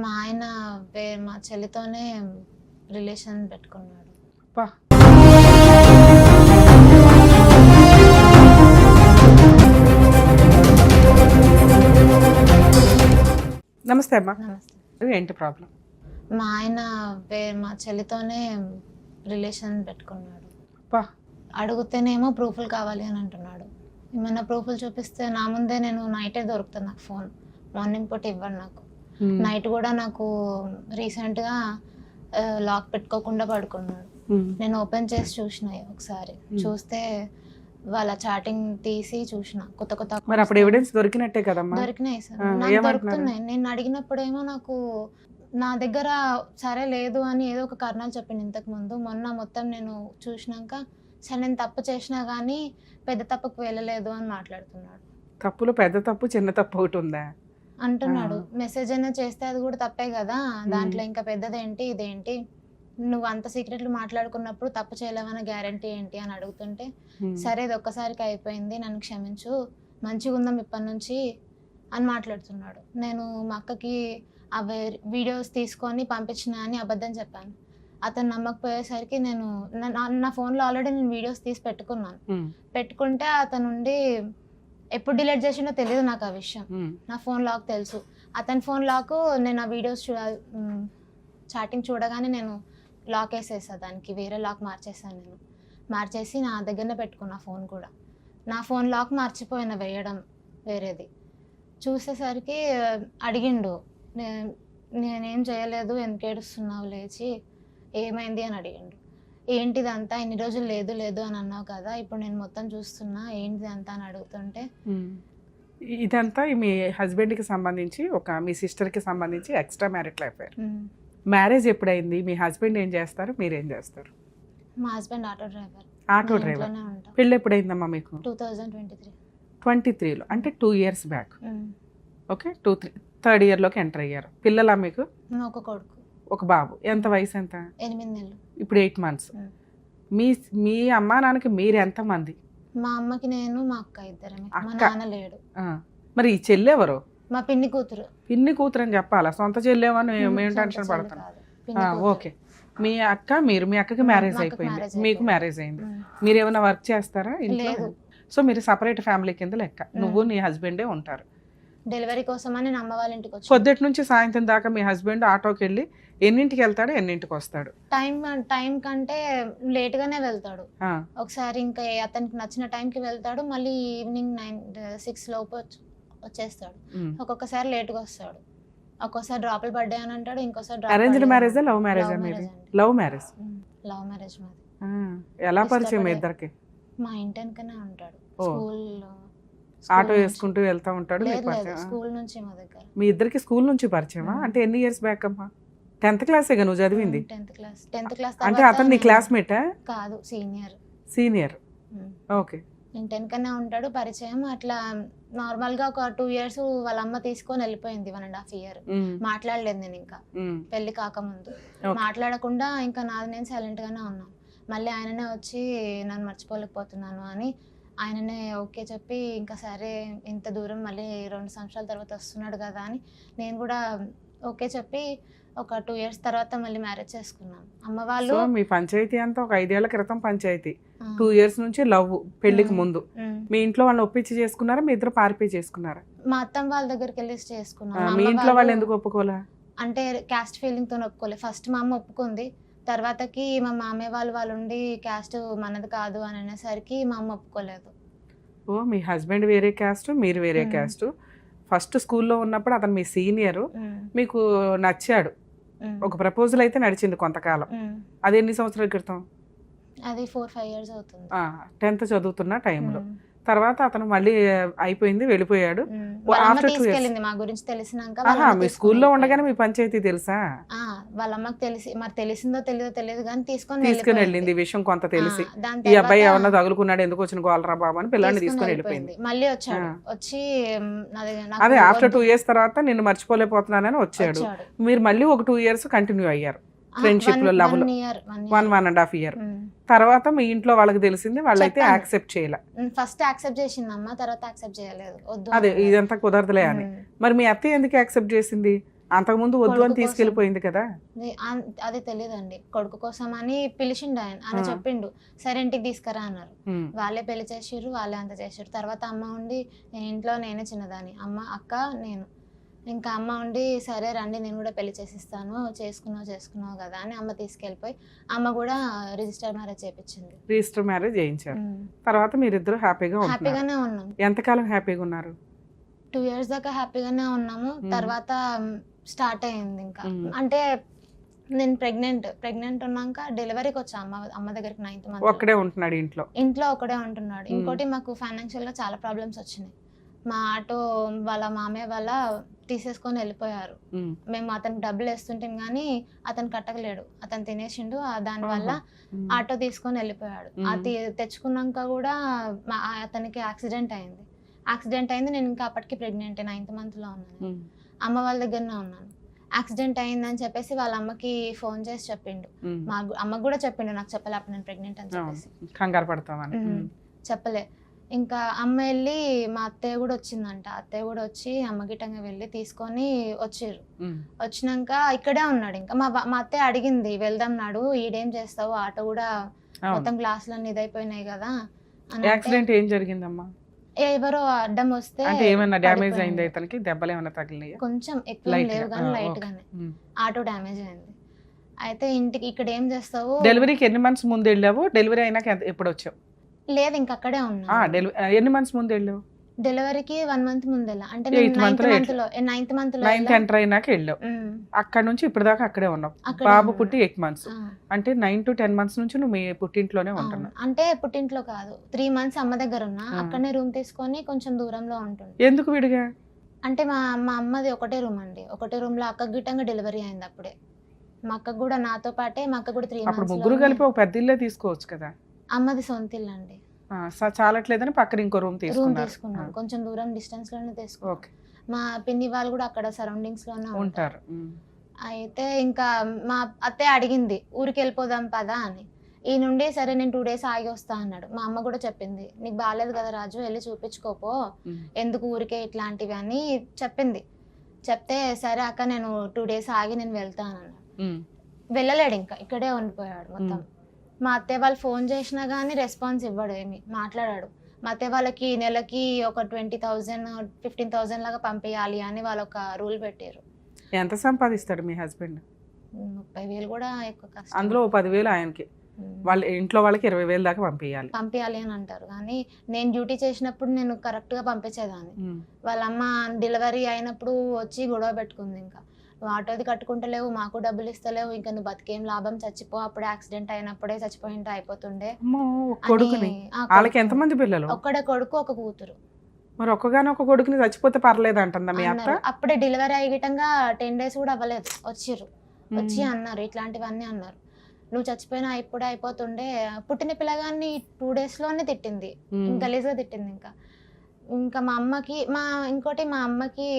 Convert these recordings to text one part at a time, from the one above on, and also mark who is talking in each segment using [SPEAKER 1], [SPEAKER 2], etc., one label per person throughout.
[SPEAKER 1] మా ఆయన మా చెల్లితోనే రిలేషన్ పెట్టుకున్నాడు.
[SPEAKER 2] అబ్బా! నమస్తే అమ్మా.
[SPEAKER 1] నమస్తే.
[SPEAKER 2] ఏంటి ప్రాబ్లం?
[SPEAKER 1] మా ఆయన మా చెల్లితోనే రిలేషన్ పెట్టుకున్నాడు.
[SPEAKER 2] అబ్బా!
[SPEAKER 1] అడిగితేనేమో ప్రూఫ్లు కావాలి అని అంటున్నాడు. ఏమన్నా ప్రూఫ్లు చూపిస్తే నా ముందే నేను నైటే దొరుకుతుంది నాకు ఫోన్. మార్నింగ్ పూట ఇవ్వడు నాకు. నైట్ కూడా నాకు రీసెంట్గా లాక్ పెట్టుకోకుండా పడుకున్నాడు. నేను ఓపెన్ చేసి చూసిన ఒకసారి. చూస్తే వాళ్ళ చాటింగ్ తీసి చూసిన కొత్త కొత్త.
[SPEAKER 2] మరి అప్పుడు ఎవిడెన్స్ దొరికినట్టే కదమ్మా?
[SPEAKER 1] దొరికినాయి సార్, నాకు దొరుకుతున్నాయి. నేను అడిగినప్పుడేమో నాకు నా దగ్గర సరే లేదు అని ఏదో ఒక కారణాలు చెప్పింది ఇంతకు ముందు. మొన్న మొత్తం నేను చూసినాక సరే నేను తప్పు చేసినా కానీ పెద్ద తప్పుకు వెళ్ళలేదు అని మాట్లాడుతున్నాడు.
[SPEAKER 2] తప్పులో పెద్ద తప్పు చిన్న తప్పు ఒకటి ఉందా
[SPEAKER 1] అంటున్నాడు. మెసేజ్ అయినా చేస్తే అది కూడా తప్పే కదా, దాంట్లో ఇంకా పెద్దదేంటి ఇదేంటి, నువ్వు అంత సీక్రెట్లు మాట్లాడుకున్నప్పుడు తప్పు చేయలేవన్న గ్యారంటీ ఏంటి అని అడుగుతుంటే సరే ఇది ఒక్కసారికి అయిపోయింది, నన్ను క్షమించు, మంచిగా ఉందాం ఇప్పటి నుంచి అని మాట్లాడుతున్నాడు. నేను మా అక్కకి ఆ వీడియోస్ తీసుకొని పంపించిన అని అబద్ధం చెప్పాను. అతను నమ్మకపోయేసరికి నేను నా ఫోన్లో ఆల్రెడీ నేను వీడియోస్ తీసి పెట్టుకున్నాను. పెట్టుకుంటే అతను ఉండి ఎప్పుడు డిలీట్ చేసిండో తెలియదు నాకు ఆ విషయం. నా ఫోన్ లాక్ తెలుసు. అతని ఫోన్ లాక్ నేను ఆ వీడియోస్ చాటింగ్ చూడగానే నేను లాక్ వేసేసా, దానికి వేరే లాక్ మార్చేసాను. నేను మార్చేసి నా దగ్గరనే పెట్టుకున్నా ఫోన్ కూడా. నా ఫోన్ లాక్ మర్చిపోయిన వేయడం వేరేది. చూసేసరికి అడిగిండు, నేనేం చేయలేదు, ఎందుకు ఏడుస్తున్నావు, లేచి ఏమైంది అని అడిగిండు. ఏంటిదంతా ఇన్ని రోజులు లేదు లేదు అని అన్నావు కదా, ఇప్పుడు నేను మొత్తం చూస్తున్నా, ఏంటిది అంతా అని అడుగుతుంటే
[SPEAKER 2] ఇదంతా మీ హస్బెండ్కి సంబంధించి మీ సిస్టర్కి సంబంధించి ఎక్స్ట్రా మ్యారిటల్ అఫైర్. మ్యారేజ్ ఎప్పుడైంది? మీ హస్బెండ్ ఏం చేస్తారు, మీరేం చేస్తారు?
[SPEAKER 1] మా husband auto driver.
[SPEAKER 2] Auto driver. పెళ్ళి ఎప్పుడైందమ్మా మీకు?
[SPEAKER 1] 2023.
[SPEAKER 2] 23లో అంటే 2 years బ్యాక్. ఓకే, 3rd yearలోకి ఎంటర్ అయ్యారు. పిల్లలా మీకు?
[SPEAKER 1] ఒక కొడుకు,
[SPEAKER 2] ఒక బాబు. ఎంత వయసు ఎంత?
[SPEAKER 1] 8 నెలలు.
[SPEAKER 2] ఇప్పుడు 8 months. మీ అమ్మా నాన్నకి మీరు ఎంతమంది?
[SPEAKER 1] మా అమ్మకి నేను, మా అక్క ఇద్దరమే. మా నాన్న లేడు.
[SPEAKER 2] మరి ఈ చెల్లి ఎవరు?
[SPEAKER 1] మా పిన్ని కూతురు.
[SPEAKER 2] పిన్ని కూతురు అని చెప్పాలా? సొంత చెల్లేమని మేము టెన్షన్ పడుతున్నాం. ఓకే, మీ అక్క మీరు, మీ అక్కకి మ్యారేజ్ అయిపోయింది, మీకు మ్యారేజ్ అయింది. మీరు ఏమైనా వర్క్ చేస్తారా ఇంట్లో? సో మీరు సపరేట్ ఫ్యామిలీ కింద లెక్క, నువ్వు నీ హస్బెండే ఉంటారు.
[SPEAKER 1] డెలివరీ కోసం అని అమ్మ వాళ్ళ ఇంటికి వచ్చి
[SPEAKER 2] పొద్దుటి నుంచి సాయంత్రం దాకా మీ హస్బెండ్ ఆటోకి వెళ్ళి ఎన్నింటికి వెళ్తాడు, ఎన్నింటికి వస్తాడు?
[SPEAKER 1] టైం కంటే లేట్ గానే వెళ్తాడు. ఒకసారి ఇంకా అతనికి నచ్చిన టైంకి వెళ్తాడు, మళ్ళీ ఈవినింగ్ 6 లోపు వచ్చేస్తాడు. ఒక్కొక్కసారి లేట్గా వస్తాడు, ఒక్కోసారి డ్రాపులు పడ్డాయి అని అంటాడు, ఇంకోసారి.
[SPEAKER 2] అరేంజ్డ్ మ్యారేజా లవ్ మ్యారేజా? Love marriage.
[SPEAKER 1] లవ్ మ్యారేజ్ మాది.
[SPEAKER 2] ఎలా పరిచయం మీ ఇద్దరికి?
[SPEAKER 1] మా ఇంటెనకనే ఉంటాడు, స్కూల్లో
[SPEAKER 2] ఆటో వేసుకుంటూ వెళ్తా ఉంటాడు.
[SPEAKER 1] స్కూల్ నుంచి మా దగ్గర.
[SPEAKER 2] మీ ఇద్దరికి స్కూల్ నుంచి పరిచయమా? అంటే ఎన్ని ఇయర్స్ బ్యాక్ అమ్మా? 10th class నువ్వు చదివింది?
[SPEAKER 1] 10th class.
[SPEAKER 2] అంటే అతను నీ క్లాస్మేటా?
[SPEAKER 1] కాదు,
[SPEAKER 2] సీనియర్. ఓకే.
[SPEAKER 1] ఇంటెనకనే ఉంటాడు, పరిచయం. అట్లా నార్మల్ గా ఒక 2 years వాళ్ళ అమ్మ తీసుకొని వెళ్ళిపోయింది, 1.5 year. మాట్లాడలేదు నేను ఇంకా పెళ్లి కాకముందు. మాట్లాడకుండా ఇంకా నాది నేను సైలెంట్ గానే ఉన్నాను. మళ్ళీ ఆయననే వచ్చి నన్ను మర్చిపోలేకపోతున్నాను అని ఆయననే ఓకే చెప్పి, ఇంకా సరే ఇంత దూరం మళ్ళీ 2 సంవత్సరాల తర్వాత వస్తున్నాడు కదా అని నేను కూడా ఓకే చెప్పి ఒక 2 years తర్వాత మళ్ళీ మ్యారేజ్ చేసుకున్నాను. అమ్మ వాళ్ళు.
[SPEAKER 2] మీ పంచాయతీ అంతా ఒక 5 ఏళ్ల క్రితం పంచాయతీ. 2 years నుంచి లవ్, పెళ్లికి ముందు. మీ ఇంట్లో వాళ్ళని ఒప్పించి చేసుకున్నారా, మీ ఇద్దరు పారిపోయి చేసుకున్నారా?
[SPEAKER 1] మా అత్తమ్మ వాళ్ళ దగ్గరికి వెళ్ళి చేసుకున్నాను.
[SPEAKER 2] మీ ఇంట్లో వాళ్ళు ఎందుకు ఒప్పుకోలే?
[SPEAKER 1] అంటే క్యాస్ట్ ఫీలింగ్ తో ఒప్పుకోలే. ఫస్ట్ మా అమ్మ ఒప్పుకుంది, తర్వాతకి మా మామయ్య వాళ్ళు ఉండి క్యాస్ట్ మనది కాదు అని అనేసరికి మా అమ్మ ఒప్పుకోలేదు.
[SPEAKER 2] ఓ, మీ హస్బెండ్ వేరే క్యాస్ట్, మీరు వేరే క్యాస్ట్. ఫస్ట్ స్కూల్లో ఉన్నప్పుడు అతను మీ సీనియర్, మీకు నచ్చాడు. ఒక ప్రపోజల్ అయితే నడిచింది కొంతకాలం. అది ఎన్ని సంవత్సరాల క్రితం?
[SPEAKER 1] అది 4-5 years అవుతుంది.
[SPEAKER 2] 10th చదువుతున్న టైంలో. తర్వాత అతను మళ్ళీ అయిపోయింది, వెళ్ళిపోయాడు.
[SPEAKER 1] మా గురించి తెలిసినాక
[SPEAKER 2] మీ స్కూల్లో ఉండగానే మీ పంచాయతీ తెలుసా?
[SPEAKER 1] వాళ్ళ అమ్మకి తెలిసి, మరి తెలిసిందో తెలియదు కానీ తీసుకొని
[SPEAKER 2] వెళ్ళింది. ఈ విషయం కొంత తెలిసి ఈ అబ్బాయి ఏమన్నా తగులుకున్నాడు, ఎందుకు వచ్చిన గోలరా బాబు అని పిల్లాన్ని తీసుకొని వెళ్ళిపోయింది.
[SPEAKER 1] మళ్ళీ వచ్చాడు, వచ్చి
[SPEAKER 2] అదే ఆఫ్టర్ 2 years తర్వాత నిన్ను మర్చిపోలేకపోతున్నానని వచ్చాడు. మీరు మళ్ళీ ఒక 2 years కంటిన్యూ అయ్యారు ఫ్రెండ్షిప్ లో, లవ్ లో. 1.5 year తర్వాత మీ ఇంట్లో వాళ్ళకి తెలిసింది, వాళ్ళైతే యాక్సెప్ట్ చేయలే.
[SPEAKER 1] ఫస్ట్ యాక్సెప్ట్ చేసింది అమ్మ, తర్వాత యాక్సెప్ట్ చేయలేదు.
[SPEAKER 2] అదే ఇదంతా కుదరదులే అని. మరి మీ అత్తయ్య ఎందుకు యాక్సెప్ట్ చేసింది? అంతకుముందు వద్దు
[SPEAKER 1] కొడుకు
[SPEAKER 2] అని
[SPEAKER 1] కోసం.
[SPEAKER 2] తీసుకెళ్ళిపోయింది కదా.
[SPEAKER 1] అది తెలియదండి. కొడుకు కోసం అని పిలిచిండు ఆయన చెప్పిండు, సరే ఇంటికి తీసుకురా అన్నారు. వాళ్ళే పెళ్లి చేసిర్రు, వాళ్ళే అంత చేసిర్రు. తర్వాత అమ్మ ఉండి, నేను ఇంట్లో నేనే చిన్నదాన్ని, అమ్మ అక్క నేను. ఇంకా అమ్మ ఉండి సరే రండి నేను కూడా పెళ్లి చేసిస్తాను, చేసుకున్నావు కదా అని అమ్మ తీసుకెళ్ళిపోయి అమ్మ కూడా రిజిస్టర్ మ్యారేజ్ చేయించింది.
[SPEAKER 2] రిజిస్టర్ మ్యారేజ్ చేయించారు. తర్వాత మీరిద్దరు హ్యాపీగానే
[SPEAKER 1] ఉన్నాం.
[SPEAKER 2] ఎంతకాలం హ్యాపీగా ఉన్నారు?
[SPEAKER 1] 2 years దాకా హ్యాపీగానే ఉన్నాము. తర్వాత స్టార్ట్ అయ్యింది ఇంకా. అంటే నేను ప్రెగ్నెంట్ ఉన్నాక డెలివరీకి వచ్చా అమ్మ దగ్గరికి 9th month.
[SPEAKER 2] ఒక్కడే ఉంటున్నాడు ఇంట్లో
[SPEAKER 1] ఒకడే ఉంటున్నాడు. ఇంకోటి మాకు ఫైనాన్షియల్ గా చాలా ప్రాబ్లమ్స్ వచ్చినాయి. మా ఆటో వాళ్ళ మామయ్య వాళ్ళ తీసేసుకొని వెళ్ళిపోయారు. మేము అతనికి డబ్బులు వేస్తుంటాం కానీ అతను కట్టలేడు, అతను తినేసిండు. దానివల్ల ఆటో తీసుకొని వెళ్ళిపోయాడు. అది తెచ్చుకున్నాక కూడా అతనికి యాక్సిడెంట్ అయింది. నేను ఇంకా అప్పటికి ప్రెగ్నెంట్ 9th month లో ఉన్నాను. అమ్మ వాళ్ళ దగ్గరనే ఉన్నాను. యాక్సిడెంట్ అయిందని చెప్పేసి వాళ్ళ అమ్మకి ఫోన్ చేసి చెప్పిండు. మా అమ్మకు కూడా చెప్పిండు, నాకు చెప్పలే అప్పుడు నేను ప్రెగ్నెంట్ అని చెప్పేసి.
[SPEAKER 2] కంగారు పడతామని
[SPEAKER 1] చెప్పలే. ఇంకా అమ్మ వెళ్ళి మా అత్తయ్య కూడా వచ్చిందంట. అత్తయ్య కూడా వచ్చి అమ్మ గిట్టంగా వెళ్ళి తీసుకొని వచ్చిర్రు. వచ్చినాక ఇక్కడే ఉన్నాడు. ఇంకా మా అత్తయ్య అడిగింది, వెళ్దాం నాడు, ఈడేం చేస్తావు, ఆటో కూడా మొత్తం గ్లాసులన్నీ ఇదైపోయినాయి కదా.
[SPEAKER 2] యాక్సిడెంట్ ఏం జరిగిందమ్మా?
[SPEAKER 1] ఎవరో అడ్డం వస్తే
[SPEAKER 2] ఏమైనా డ్యామేజ్ అయింది, అతనికి దెబ్బలు ఏమైనా తగిలినాయా?
[SPEAKER 1] కొంచెం ఎక్కువ లేవు కానీ లైట్ గానే ఆటో డ్యామేజ్ అయింది. అయితే ఇక్కడ ఏం చేస్తావు?
[SPEAKER 2] డెలివరీకి ఎన్ని మంత్స్ ముందు వెళ్ళావు? డెలివరీ అయినాక ఎప్పుడు వచ్చావు?
[SPEAKER 1] లేదు, ఇంక అక్కడే ఉన్నా.
[SPEAKER 2] ఎన్ని మంత్స్ ముందు వెళ్ళావు?
[SPEAKER 1] డెలివరీకి 1 month ముందు వెళ్ళా. అంటే
[SPEAKER 2] 9th month లో ఎంటర్ అయినాక వెళ్ళావు. అక్కడ నుంచి ఇప్పుడు దాకా అక్కడే ఉన్నావు. బాబు పుట్టి 8 months. అంటే 9 to 10 months నుంచి నువ్వు మీ పుట్టింట్లోనే ఉంటున్నావు.
[SPEAKER 1] అంటే పుట్టింట్లో కాదు, 3 months అమ్మ దగ్గర ఉన్నా. అక్కడనే రూమ్ తీసుకొని కొంచెం దూరంలో ఉంటుంది.
[SPEAKER 2] ఎందుకు విడిగా?
[SPEAKER 1] అంటే మా అమ్మది ఒకటే రూమ్ అండి. ఒకటే రూమ్ లో అక్క గిట్టంగా డెలివరీ అయింది అప్పుడే. మా అక్క కూడా నాతో పాటే, మా అక్క కూడా 3 months.
[SPEAKER 2] అప్పుడు ముగ్గురు కలిపి ఒక పెద్ద ఇల్లే తీసుకోవచ్చు కదా.
[SPEAKER 1] అమ్మది సొంత ఇల్లు అండి.
[SPEAKER 2] చాలట్లేదని పక్కన ఇంకో రూమ్ తీసుకున్నాం.
[SPEAKER 1] కొంచెం దూరం డిస్టెన్స్ లోనే తీసుకున్నాం. మా పిన్ని వాళ్ళు కూడా అక్కడ సరౌండింగ్స్ లోనే ఉంటారు. అయితే ఇంకా మా అత్తయ్య అడిగింది, ఊరికి వెళ్ళిపోదాం పదా అని. ఈ నుండి సరే నేను 2 days ఆగి వస్తా అన్నాడు. మా అమ్మ కూడా చెప్పింది, నీకు బాగాలేదు కదా రాజు, వెళ్ళి చూపించుకోపో, ఎందుకు ఊరికే ఇట్లాంటివి అని చెప్పింది. చెప్తే సరే అక్క నేను 2 days ఆగి నేను వెళ్తాను అన్నాడు. వెళ్ళలేడు, ఇంకా ఇక్కడే ఉండిపోయాడు మొత్తం. మా అత్తయ్య వాళ్ళు ఫోన్ చేసినా కానీ రెస్పాన్స్ ఇవ్వడు, ఏమి మాట్లాడాడు. మా అత్తయ్య వాళ్ళకి నెలకి ఒక 20,000 15,000 లాగా పంపించాలి అని వాళ్ళు ఒక రూల్ పెట్టారు.
[SPEAKER 2] ఎంత సంపాదిస్తాడు మీ హస్బెండ్?
[SPEAKER 1] 30,000 కూడా ఎక్కువ కష్టం.
[SPEAKER 2] అందులో 10,000 ఆయనకి, వాళ్ళ ఇంట్లో వాళ్ళకి 20,000 దాకా పంపించాలి
[SPEAKER 1] అని అంటారు. కానీ నేను డ్యూటీ చేసినప్పుడు నేను కరెక్ట్ గా పంపించేదాన్ని. వాళ్ళ అమ్మ డెలివరీ అయినప్పుడు వచ్చి గొడవ పెట్టుకుంది, ఇంకా ఆటోది కట్టుకుంటలేవు, మాకు డబ్బులు ఇస్తలేవు, ఇంకా నువ్వు బతికేం లాభం, చచ్చిపో, అప్పుడే యాక్సిడెంట్ అయినప్పుడే చచ్చిపోయింటే అయిపోతుండే.
[SPEAKER 2] వాళ్ళకి ఎంతమంది పిల్లలు?
[SPEAKER 1] ఒక్కడే కొడుకు, ఒక కూతురు.
[SPEAKER 2] మరి ఒక్కగానొక్క కొడుకుని చచ్చిపోతే పర్లేదు అంటుందా మీ అత్త?
[SPEAKER 1] అప్పుడే డెలివరీ అయ్యేటంగా 10 days కూడా అవ్వలేదు, వచ్చి అన్నారు ఇట్లాంటివన్నీ అన్నారు. నువ్వు చచ్చిపోయినా ఇప్పుడే అయిపోతుండే. పుట్టిన పిల్లగాన్ని 2 days లోనే తిట్టింది, గలీజ్గా తిట్టింది. ఇంకా మా అమ్మకి మా అమ్మకి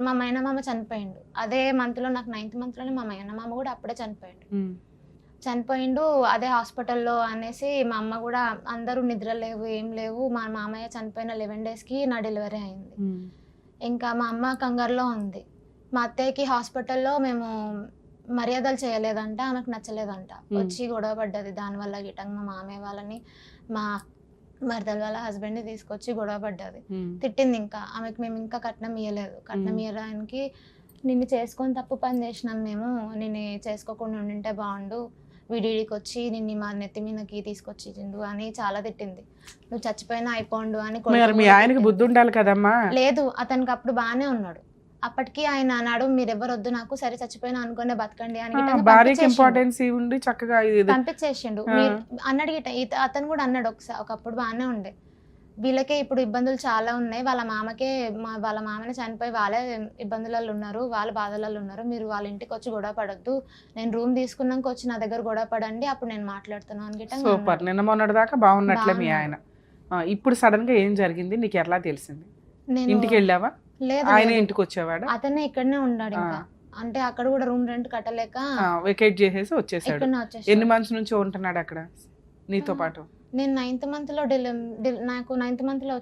[SPEAKER 1] మా మేనమామ చనిపోయిండు అదే మంత్ లో. నాకు 9th month లోనే మా మేనమామ కూడా అప్పుడే చనిపోయిండు అదే హాస్పిటల్లో అనేసి. మా అమ్మ కూడా అందరూ నిద్ర లేవు, ఏం లేవు. మా మామయ్య చనిపోయిన 11 days కి నా డెలివరీ అయింది. ఇంకా మా అమ్మ కంగారులో ఉంది. మా అత్తయ్యకి హాస్పిటల్లో మేము మర్యాదలు చేయలేదంట, ఆమెకు నచ్చలేదంట, వచ్చి గొడవ పడ్డది. దానివల్ల గిటంగా మా మామయ్య వాళ్ళని, మా మరదల వాళ్ళ హస్బెండ్ తీసుకొచ్చి గొడవ పడ్డది, తిట్టింది. ఇంకా ఆమెకు మేము ఇంకా కట్నం ఇవ్వలేదు. కట్నం ఇవ్వడానికి నిన్ను చేసుకొని తప్పు పని చేసినాం మేము, నిన్ను చేసుకోకుండా ఉండింటే బాగుండు, వీడికి వచ్చి నిన్ను మా నెత్తి మీదకి తీసుకొచ్చిండు అని చాలా తిట్టింది. నువ్వు చచ్చిపోయినా అయిపోండు అని.
[SPEAKER 2] ఆయనకి బుద్ధి ఉండాలి కదమ్మా.
[SPEAKER 1] లేదు, అతనికి అప్పుడు బాగానే ఉన్నాడు. అప్పటికి ఆయన అన్నాడు, మీరెవరు వద్దు నాకు, సరే చచ్చిపోయినా అనుకునే బతకండి అని పంపించేసిండు. అన్నాడు గిట. అతను కూడా అన్నాడు ఒకప్పుడు బాగానే ఉండే, వీళ్ళకే ఇప్పుడు ఇబ్బందులు చాలా ఉన్నాయి, వాళ్ళ మామనే చనిపోయి వాళ్ళే ఇబ్బందులలో ఉన్నారు, వాళ్ళ బాధలలో ఉన్నారు, మీరు వాళ్ళ ఇంటికి వచ్చి గొడవ పడొద్దు, నేను రూమ్ తీసుకున్నాక వచ్చి నా దగ్గర గొడవ పడండి, అప్పుడు నేను మాట్లాడుతున్నాను గిట.
[SPEAKER 2] సూపర్. నిన్న మొన్నటి దాకా బాగున్నట్లే మీ ఆయన, ఇప్పుడు సడన్ గా ఏం జరిగింది నీకు ఎట్లా తెలిసింది? ఇంటికి వెళ్ళావా?
[SPEAKER 1] లేదు,
[SPEAKER 2] ఆయన ఇంటికి వచ్చేవాడు,
[SPEAKER 1] అతనే ఇక్కడనే ఉన్నాడు. ఇంకా అంటే అక్కడ కూడా రూమ్ రెంట్ కట్టలేక
[SPEAKER 2] వెకేట్ చేసేసి వచ్చేసాడు. ఎన్ని మంత్స్ నుంచి ఉంటున్నాడు అక్కడ? నీతో పాటు?
[SPEAKER 1] నేను 9th month లో నాకు 9th month లో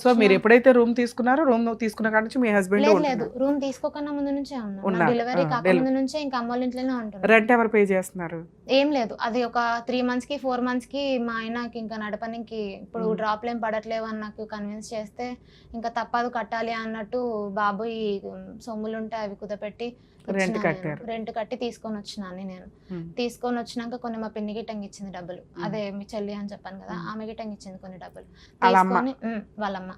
[SPEAKER 2] సో మీరు ఎప్పుడైతే రూమ్ తీసుకున్నారో రూమ్ తీసుకున్న కాడ నుంచి మీ హస్బెండ్
[SPEAKER 1] లేదు రూమ్ తీసుకోకన్నా ముందు నుంచే ఉన్నా, డెలివరీ కాక ముందు నుంచే ఇంకా అమ్మ వాళ్ళ ఇంట్లోనే ఉంటున్నా.
[SPEAKER 2] రెంట్ ఎవరు పే చేస్తున్నారు?
[SPEAKER 1] ఏం లేదు, అది ఒక 3 months కి 4 months కి మా ఆయనకి ఇంకా నడపనికి ఇప్పుడు డ్రాప్లు ఏం పడట్లేవు అని నాకు కన్విన్స్ చేస్తే ఇంకా తప్పదు కట్టాలి అన్నట్టు బాబు ఈ సొమ్ములు ఉంటే అవి కుదపెట్టి రెంట్ కట్టి తీసుకొని వచ్చినాను. నేను తీసుకొని వచ్చినాక కొన్ని మా పిన్ని గిట్టంగి ఇచ్చింది డబ్బులు, అదే మీ చెల్లి అని చెప్పాను కదా, ఆమె గిట్టంగి ఇచ్చింది కొన్ని డబ్బులు తీసుకొని వాళ్ళమ్మ.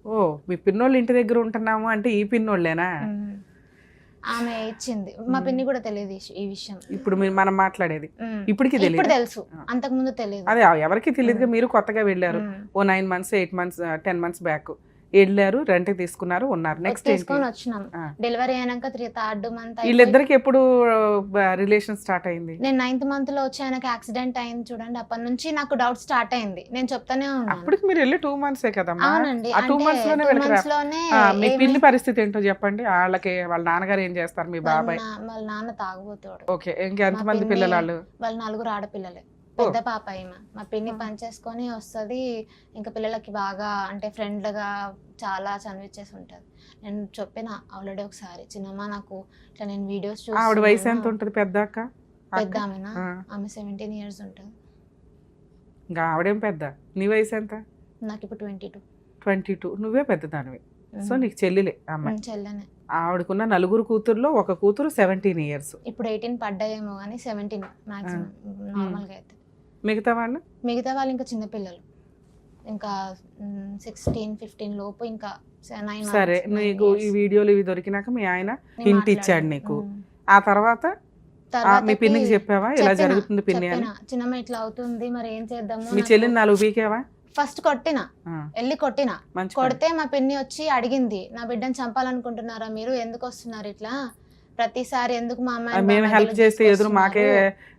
[SPEAKER 2] ఓ మీ పిన్నోళ్ళు ఇంటి దగ్గర ఉంటున్నాము అంటే ఈ పిన్నోళ్ళేనా?
[SPEAKER 1] ఆమె ఇచ్చింది, మా పిన్ని కూడా తెలియదు ఈ విషయం.
[SPEAKER 2] ఇప్పుడు మనం మాట్లాడేది ఇప్పటికి
[SPEAKER 1] ఇప్పుడు తెలుసు, అంతకు ముందు తెలియదు.
[SPEAKER 2] అదే ఎవరికి తెలియదు, మీరు కొత్తగా వెళ్ళారు ఓ 9 months 8 months 10 months బ్యాక్ వెళ్ళారు, రెంట్ తీసుకున్నారు, ఉన్నారు. నెక్స్ట్
[SPEAKER 1] తీసుకొని వచ్చినాం, డెలివరీ అయినాక 3rd month.
[SPEAKER 2] వీళ్ళిద్దరికి ఎప్పుడు రిలేషన్ స్టార్ట్ అయింది?
[SPEAKER 1] నేను 9th month లో వచ్చి ఆయనకి యాక్సిడెంట్ అయింది చూడండి, అప్పటి నుంచి నాకు డౌట్ స్టార్ట్ అయింది. నేను చెప్తానే ఉన్నాను.
[SPEAKER 2] అప్పటికి మీరు వెళ్ళి 2 months కదమ్మా?
[SPEAKER 1] అవునండి,
[SPEAKER 2] ఆ 2 months లోనే మీ పిల్లి పరిస్థితి ఏంటో చెప్పండి. వాళ్ళకి వాళ్ళ నాన్నగారు ఏం చేస్తారు? మీ బాబాయ్
[SPEAKER 1] వాళ్ళ నాన్న తాగుబోతాడు.
[SPEAKER 2] ఓకే, ఇంకా ఎంతమంది పిల్లలు?
[SPEAKER 1] వాళ్ళు 4 ఆడపిల్లలే, పెద్ద పాప ఏమో. మా పిన్ని పని చేసుకొని వస్తుంది, ఇంకా పిల్లలకి బాగా అంటే ఫ్రెండ్గా చాలా చనివిచ్చేసి ఉంటుంది. నేను చెప్పిన ఆల్రెడీ ఒకసారి, చిన్నమ్మ నాకు ఇట్లా నేను వీడియోస్ చూసి.
[SPEAKER 2] ఆవిడ వయసు ఎంత ఉంటుంది? పెద్ద అక్క?
[SPEAKER 1] పెద్ద ఆమెనా? ఆమె 17 years ఉంటుంది.
[SPEAKER 2] ఇంకా ఆవిడేం పెద్ద? నీ వయసు ఎంత?
[SPEAKER 1] నాకు ఇప్పుడు
[SPEAKER 2] 22. నువ్వే పెద్ద దానివి. సో నీకు చెల్లిలే అమ్మాయి?
[SPEAKER 1] చెల్లెనే.
[SPEAKER 2] ఆవిడకున్న 4 కూతుర్లో ఒక కూతురు 17 years.
[SPEAKER 1] ఇప్పుడు 18 పడ్డాయేమో కానీ 17 మాక్సిమం నార్మల్గా అయితే.
[SPEAKER 2] మిగతా వాళ్ళు
[SPEAKER 1] ఇంకా చిన్నపిల్లలు, ఇంకా 16-15 లోపు, ఇంకా 9 months.
[SPEAKER 2] సరే, నీకు ఈ వీడియోలు ఇవి దొరికినాక మీ ఆయన హింట్ ఇచ్చాడు నీకు. ఆ తర్వాత మీ పిన్నికి చెప్పావా ఇలా జరుగుతుంది పిన్ని అని?
[SPEAKER 1] చిన్నమ్మ ఇట్లా అవుతుంది, మరి ఏం చేద్దాము.
[SPEAKER 2] మీ చెల్లిని 4 పీకేవా?
[SPEAKER 1] ఫస్ట్ కొట్టినా, కొడితే మా పిన్ని వచ్చి అడిగింది, నా బిడ్డను చంపాలనుకుంటున్నారా మీరు, ఎందుకు వస్తున్నారు ఇట్లా ప్రతిసారి, ఎందుకు మా అమ్మాయి
[SPEAKER 2] మేము హెల్ప్ చేస్తే ఎదురు మాకే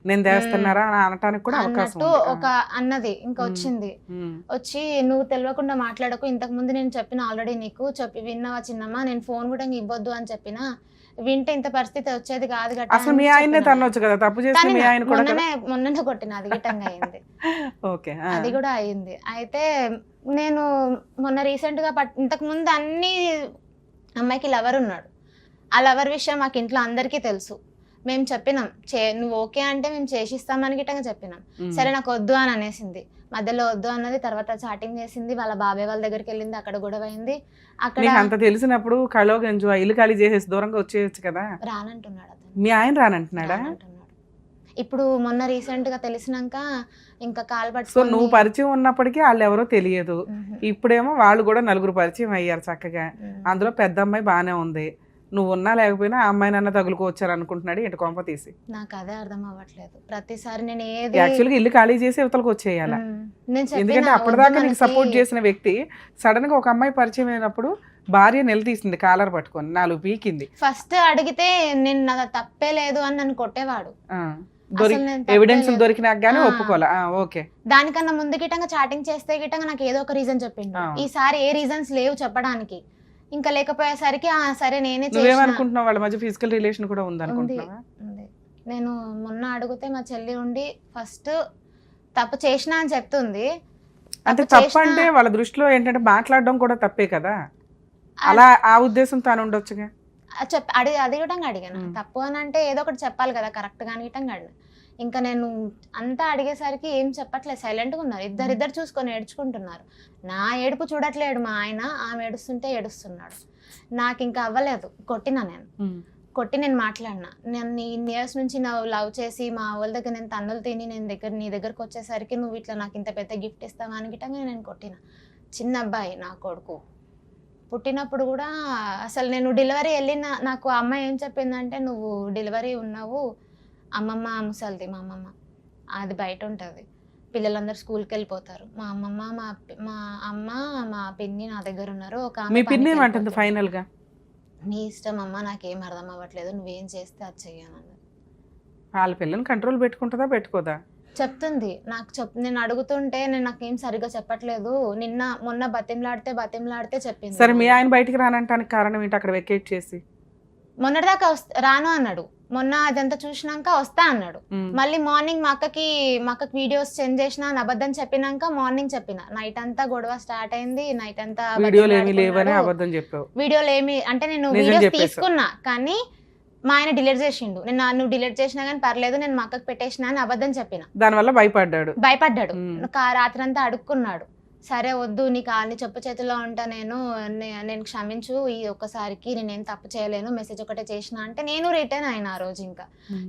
[SPEAKER 2] నేను చేస్తున్నారా అని అనటానికి కూడా అవకాశం
[SPEAKER 1] ఒక అన్నది. ఇంకా వచ్చింది, వచ్చి నువ్వు తెలియకుండా మాట్లాడకు, ఇంతకు ముందు నేను చెప్పిన ఆల్రెడీ నీకు విన్నావా చిన్నమ్మ, నేను ఫోన్ కూడా ఇవ్వద్దు అని చెప్పిన, వింటే ఇంత పరిస్థితి వచ్చేది కాదు కదా.
[SPEAKER 2] అసలు మీ ఆయనే తనొచ్చు కదా, తప్పు చేస్తే మీ ఆయన కూడా
[SPEAKER 1] మొన్ననే కొట్టిన, అది గిట్టంగా అయింది.
[SPEAKER 2] ఓకే, అది
[SPEAKER 1] కూడా అయింది. అయితే నేను మొన్న రీసెంట్ గా ఇంతకు ముందు అన్ని అమ్మాయికి లవర్ ఉన్నాడు, ఆ లవర్ విషయం మాకు ఇంట్లో అందరికీ తెలుసు. మేము చెప్పినాం, నువ్వు ఓకే అంటే మేము చేసిస్తామని గిట్టంగా చెప్పినాం. సరే నాకు వద్దు అని అనేసింది, మధ్యలో వద్దు అన్నది. తర్వాత చాటింగ్ చేసింది, వాళ్ళ బాబాయ్ వాళ్ళ దగ్గరికి వెళ్ళింది, అక్కడ గొడవ అయింది. అక్కడ
[SPEAKER 2] అంత తెలిసినప్పుడు కలో గంజు ఇల్లు ఖాళీ చేసేసి దూరంగా వచ్చేయచ్చు కదా.
[SPEAKER 1] రానంటున్నాడు అతను.
[SPEAKER 2] మీ ఆయన రానంటున్నాడా?
[SPEAKER 1] ఇప్పుడు మొన్న రీసెంట్ గా తెలిసినాక ఇంకా కాల్ పట్టు.
[SPEAKER 2] సో నువ్వు పరిచయం ఉన్నప్పటికీ వాళ్ళు ఎవరో తెలియదు, ఇప్పుడేమో వాళ్ళు కూడా 4 పరిచయం అయ్యారు చక్కగా. అందులో పెద్ద అమ్మాయి బానే ఉంది, నువ్వు ఉన్నా లేకపోయినా ఆ అమ్మాయి నన్న తగులుకోవచ్చారు అనుకుంటున్నాడు. ఇంటి కొంప తీసి
[SPEAKER 1] నాకు అదే అర్థం అవ్వట్లేదు. ప్రతిసారి నేను ఏది
[SPEAKER 2] యాక్చువల్గా ఇల్లు ఖాళీ చేసి యువతలకు వచ్చేయాలి, ఎందుకంటే అప్పటిదాకా నీకు సపోర్ట్ చేసిన వ్యక్తి సడన్ గా ఒక అమ్మాయి పరిచయం అయినప్పుడు భార్య నిలదీసింది, కాలర్ పట్టుకొని 4 పీకింది.
[SPEAKER 1] ఫస్ట్ అడిగితే నేను నాకు తప్పే లేదు అని నన్ను కొట్టేవాడు,
[SPEAKER 2] ఎవిడెన్స్ దొరికినాక గానీ ఒప్పుకోలే. ఓకే,
[SPEAKER 1] దానికన్నా ముందు గిట్టంగా చాటింగ్ చేస్తే గిట్టంగా నాకు ఏదో ఒక రీజన్ చెప్పిండు. ఈసారి ఏ రీజన్స్ లేవు చెప్పడానికి, ఇంకా లేకపోయేసరికి సరే నేనే
[SPEAKER 2] చేయాలనుకుంటున్నావు. వాళ్ళ మధ్య ఫిజికల్ రిలేషన్ కూడా ఉంది అనుకుంటున్నావా?
[SPEAKER 1] నేను మొన్న అడిగితే మా చెల్లి ఉండి ఫస్ట్ తప్పు చేసినా అని చెప్తుంది.
[SPEAKER 2] అంటే తప్పు అంటే వాళ్ళ దృష్టిలో ఏంటంటే మాట్లాడడం కూడా తప్పే కదా, అలా ఆ ఉద్దేశం తాను ఉండొచ్చుగా.
[SPEAKER 1] అది కూడా అడిగాను, తప్పు అని అంటే ఏదో ఒకటి చెప్పాలి కదా కరెక్ట్ గా అడిగిన. ఇంకా నేను అంతా అడిగేసరికి ఏం చెప్పట్లేదు, సైలెంట్గా ఉన్నారు. ఇద్దరిద్దరు చూసుకొని ఏడ్చుకుంటున్నారు. నా ఏడుపు చూడట్లేడు మా ఆయన, ఆమె ఏడుస్తుంటే ఏడుస్తున్నాడు. నాకు ఇంకా అవ్వలేదు, కొట్టి నేను మాట్లాడినా. నేను ఇన్ని ఇయర్స్ నుంచి నా లవ్ చేసి మా వాళ్ళ దగ్గర నేను తన్నులు తిని నీ దగ్గరకు వచ్చేసరికి నువ్వు ఇట్లా నాకు ఇంత పెద్ద గిఫ్ట్ ఇస్తావా అని గిట్టంగా నేను కొట్టిన. చిన్న అబ్బాయి నా కొడుకు, పుట్టినప్పుడు కూడా అసలు నేను డెలివరీ వెళ్ళిన, నాకు అమ్మాయి ఏం చెప్పిందంటే, నువ్వు డెలివరీ ఉన్నావు, అమ్మమ్మ ముసలిది, మా అమ్మమ్మ అది బయట ఉంటుంది, పిల్లలందరూ స్కూల్కి వెళ్ళిపోతారు, మా అమ్మమ్మ మా అమ్మ మా పిన్ని నా దగ్గర ఉన్నారు. ఒక
[SPEAKER 2] పిన్ని ఏమంటుంది ఫైనల్ గా,
[SPEAKER 1] నీ ఇష్టం అమ్మ, నాకేం అర్థం అవ్వట్లేదు, నువ్వేం చేస్తే అది చెయ్యను.
[SPEAKER 2] వాళ్ళ పిల్లని కంట్రోల్ పెట్టుకుంటుందా పెట్టుకోదా
[SPEAKER 1] చెప్తుంది. నేను అడుగుతుంటే నాకేం సరిగా చెప్పట్లేదు, మొన్న బతిమలాడితే చెప్పింది.
[SPEAKER 2] సరే, మీ ఆయన బయటికి రానంటానికి కారణం ఏంటి? అక్కడ వెకేట్ చేసి
[SPEAKER 1] మొన్నటిదాకా రాను అన్నాడు, మొన్న అదంతా చూసినాక వస్తా అన్నాడు. మళ్ళీ మార్నింగ్ మా అక్కకి వీడియోస్ సెండ్ చేసిన అని అబద్ధం చెప్పినాక మార్నింగ్ చెప్పిన. నైట్ అంతా గొడవ స్టార్ట్ అయింది. నైట్ అంతా
[SPEAKER 2] వీడియోలు ఏమి అంటే
[SPEAKER 1] నేను వీడియోస్ తీసుకున్నా కానీ మా ఆయన డిలీట్ చేసిండు. నువ్వు డిలీట్ చేసినా కానీ పర్లేదు, నేను మా అక్కకి పెట్టేసిన అని అబద్ధం చెప్పిన.
[SPEAKER 2] దానివల్ల భయపడ్డాడు.
[SPEAKER 1] రాత్రంతా అడుక్కున్నాడు. సరే వద్దు, నీ కాళ్ళని చెప్పు చేతిలో ఉంటా, నేను క్షమించు, ఈ ఒక్కసారికి నేనేం తప్పు చేయలేను, మెసేజ్ ఒకటే చేసిన అంటే నేను రిటర్న్ అయినా ఆ రోజు. ఇంకా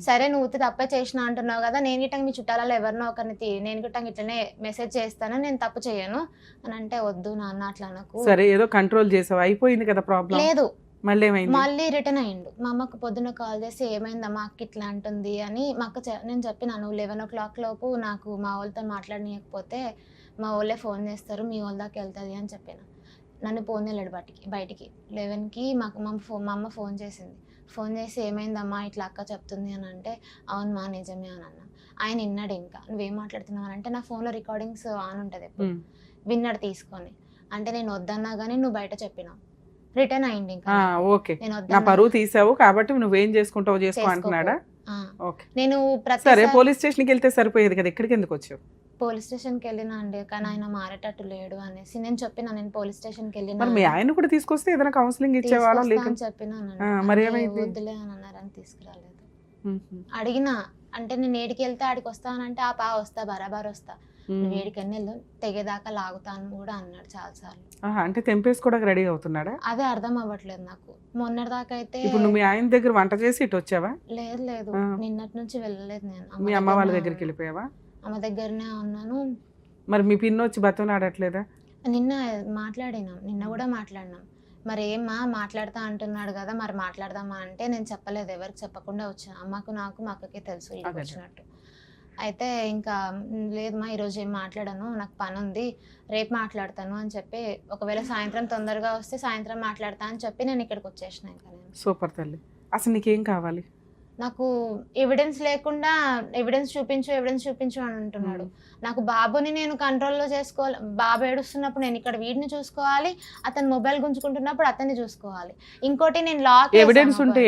[SPEAKER 1] సరే నువ్వు తప్పే చేసిన అంటున్నావు కదా, నేను గిట్ట మీ చుట్టాలలో ఎవరినో ఒకరిని నేను గిట్ట ఇట్లనే మెసేజ్ చేస్తాను, నేను తప్పు చేయను అని అంటే వద్దు నాన్న అట్లా నాకు.
[SPEAKER 2] సరే ఏదో కంట్రోల్ చేసావు, అయిపోయింది కదా ప్రాబ్లం.
[SPEAKER 1] లేదు,
[SPEAKER 2] మళ్ళీ
[SPEAKER 1] రిటర్న్ అయ్యిండు. మా అమ్మకు పొద్దున్న కాల్ చేసి ఏమైందా మా అక్క ఇట్లా అంటుంది అని మా అక్క నేను చెప్పినా, నువ్వు 11 o'clock లోపు నాకు మా వాళ్ళతో మాట్లాడనీయకపోతే మా వాళ్ళే ఫోన్ చేస్తారు, మీ వాళ్ళ దాకా వెళ్తుంది అని చెప్పిన. నన్ను ఫోన్ వెళ్ళాడు బయటికి 11కి మా అమ్మ ఫోన్ చేసింది. ఫోన్ చేసి ఏమైందమ్మా ఇట్లా అక్క చెప్తుంది అని అంటే అవును మా నిజమే అని అన్న. ఆయన విన్నాడు. ఇంకా నువ్వేం మాట్లాడుతున్నావు అంటే నా ఫోన్లో రికార్డింగ్స్ ఆన్ ఉంటుంది ఎప్పుడు, విన్నాడు తీసుకొని. అంటే నేను వద్దన్నా కానీ నువ్వు బయట చెప్పినావు. రిటర్న్ అయింది. ఇంకా
[SPEAKER 2] నా పరువు తీసావు కాబట్టి నువ్వేం చేసుకుంటావు చేసుకో అంటున్నాడా?
[SPEAKER 1] నేను
[SPEAKER 2] సరే పోలీస్ స్టేషన్కి వెళ్తే సరిపోయేది కదా, ఎక్కడికి ఎందుకు వచ్చావు?
[SPEAKER 1] పోలీస్ స్టేషన్కి వెళ్ళినా అండి, కానీ ఆయన మారేటట్టు లేడు అనేసి నేను చెప్పిన. నేను పోలీస్ స్టేషన్కి వెళ్ళినా.
[SPEAKER 2] మీ ఆయన కూడా తీసుకొస్తే ఏదైనా కౌన్సిలింగ్ ఇచ్చేవాళ్ళ
[SPEAKER 1] చెప్పినా, వద్దులే అని అన్నారని తీసుకురాలేదు. అడిగినా అంటే నేను ఏడికి వెళ్తే ఆడికి వస్తానంటే ఆ వస్తా బరాబర్ వస్తా, వేడికన్నా వెళ్ళు తెగేదాకా లాగుతాను కూడా అన్నాడు చాలా సార్లు.
[SPEAKER 2] అంటే తెంపేసుకోవడానికి రెడీ అవుతున్నాడా?
[SPEAKER 1] అదే అర్థం అవ్వట్లేదు నాకు. మొన్నటి దాకా అయితే
[SPEAKER 2] ఇప్పుడు నువ్వు మీ ఆయన దగ్గర వంట చేసి ఇటు వచ్చావా?
[SPEAKER 1] లేదు, నిన్నటి నుంచి వెళ్ళలేదు. నేను
[SPEAKER 2] మీ అమ్మ వాళ్ళ దగ్గరికి వెళ్ళిపోయావా?
[SPEAKER 1] అమ్మ దగ్గరనే ఉన్నాను.
[SPEAKER 2] మరి మీ పిన్ని వచ్చి బతనాడట్లేదా?
[SPEAKER 1] నిన్న మాట్లాడినాం, నిన్న కూడా మాట్లాడినాం. మరి ఏమ్మా మాట్లాడతా అంటున్నాడు కదా, మరి మాట్లాడదామా అంటే నేను చెప్పలేదు, ఎవరికి చెప్పకుండా వచ్చా. అమ్మకు నాకు మా అక్కకే తెలుసు ఇంటికి వచ్చినట్టు. అయితే ఇంకా లేదమ్మా ఈరోజు ఏం మాట్లాడను, నాకు పని ఉంది, రేపు మాట్లాడతాను అని చెప్పి, ఒకవేళ సాయంత్రం తొందరగా వస్తే సాయంత్రం మాట్లాడతా అని చెప్పి నేను ఇక్కడికి వచ్చేసిన. ఇంకా నేను
[SPEAKER 2] సూపర్ తల్లి. అసలు నీకేం కావాలి?
[SPEAKER 1] నాకు ఎవిడెన్స్ లేకుండా ఎవిడెన్స్ చూపించు అని అంటున్నాడు. నాకు బాబుని నేను కంట్రోల్లో చేసుకోవాలి. బాబు ఏడుస్తున్నప్పుడు నేను ఇక్కడ వీడిని చూసుకోవాలి, అతను మొబైల్ గుంజుకుంటున్నప్పుడు అతన్ని చూసుకోవాలి. ఇంకోటి నేను లాక్
[SPEAKER 2] ఎవిడెన్స్ ఉంటే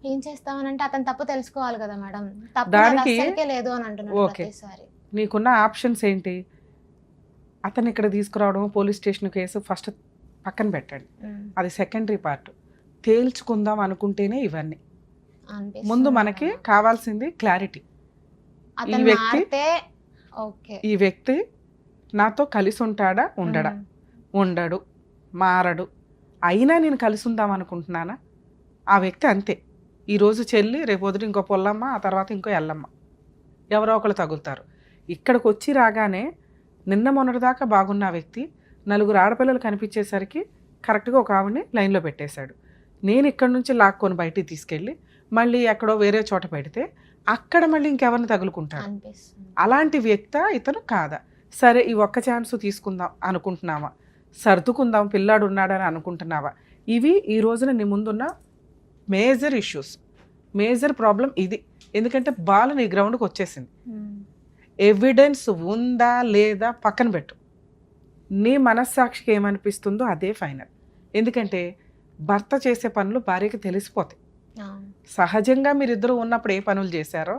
[SPEAKER 2] ఏం
[SPEAKER 1] చేస్తామనంటే అతను తప్పు తెలుసుకోవాలి కదా మేడం, తప్పు లేదు అని అంటున్నాడు ప్రతిసారి.
[SPEAKER 2] నీకున్న ఆప్షన్స్ ఏంటి? అతను ఇక్కడ తీసుకురావడం, పోలీస్ స్టేషన్ కేసు ఫస్ట్ పక్కన పెట్టండి, అది సెకండరీ పార్ట్. తేల్చుకుందాం అనుకుంటేనే ఇవన్నీ. ముందు మనకి కావాల్సింది క్లారిటీ. ఈ వ్యక్తి నాతో కలిసి ఉంటాడా, ఉండడు, మారడు, అయినా నేను కలిసి ఉందాం అనుకుంటున్నానా? ఆ వ్యక్తి అంతే. ఈరోజు చెల్లి, రేపు వదిలి ఇంకో పొల్లమ్మ, ఆ తర్వాత ఇంకో ఎల్లమ్మ, ఎవరో ఒకరు తగులుతారు. ఇక్కడికి వచ్చి రాగానే నిన్న మొన్నటిదాకా బాగున్న వ్యక్తి 4 ఆడపిల్లలు కనిపించేసరికి కరెక్ట్గా ఒక ఆవిడని లైన్లో పెట్టేశాడు. నేను ఇక్కడి నుంచి లాక్కొని బయటికి తీసుకెళ్ళి మళ్ళీ ఎక్కడో వేరే చోట పెడితే అక్కడ మళ్ళీ ఇంకెవరిని తగులుకుంటాడు. అలాంటి వ్యక్తి ఇతను కాదా? సరే ఈ ఒక్క ఛాన్స్ తీసుకుందాం అనుకుంటున్నావా? సర్దుకుందాం పిల్లాడు ఉన్నాడని అనుకుంటున్నావా? ఇవి ఈ రోజున నీ ముందున్న మేజర్ ఇష్యూస్, మేజర్ ప్రాబ్లం ఇది. ఎందుకంటే బాల్ నీ గ్రౌండ్కి వచ్చేసింది. ఎవిడెన్స్ ఉందా లేదా పక్కన పెట్టు, నీ మనస్సాక్షికి ఏమనిపిస్తుందో అదే ఫైనల్. ఎందుకంటే భర్త చేసే పనులు భార్యకి తెలిసిపోతాయి. సహజంగా మీరిద్దరూ ఉన్నప్పుడు ఏ పనులు చేశారో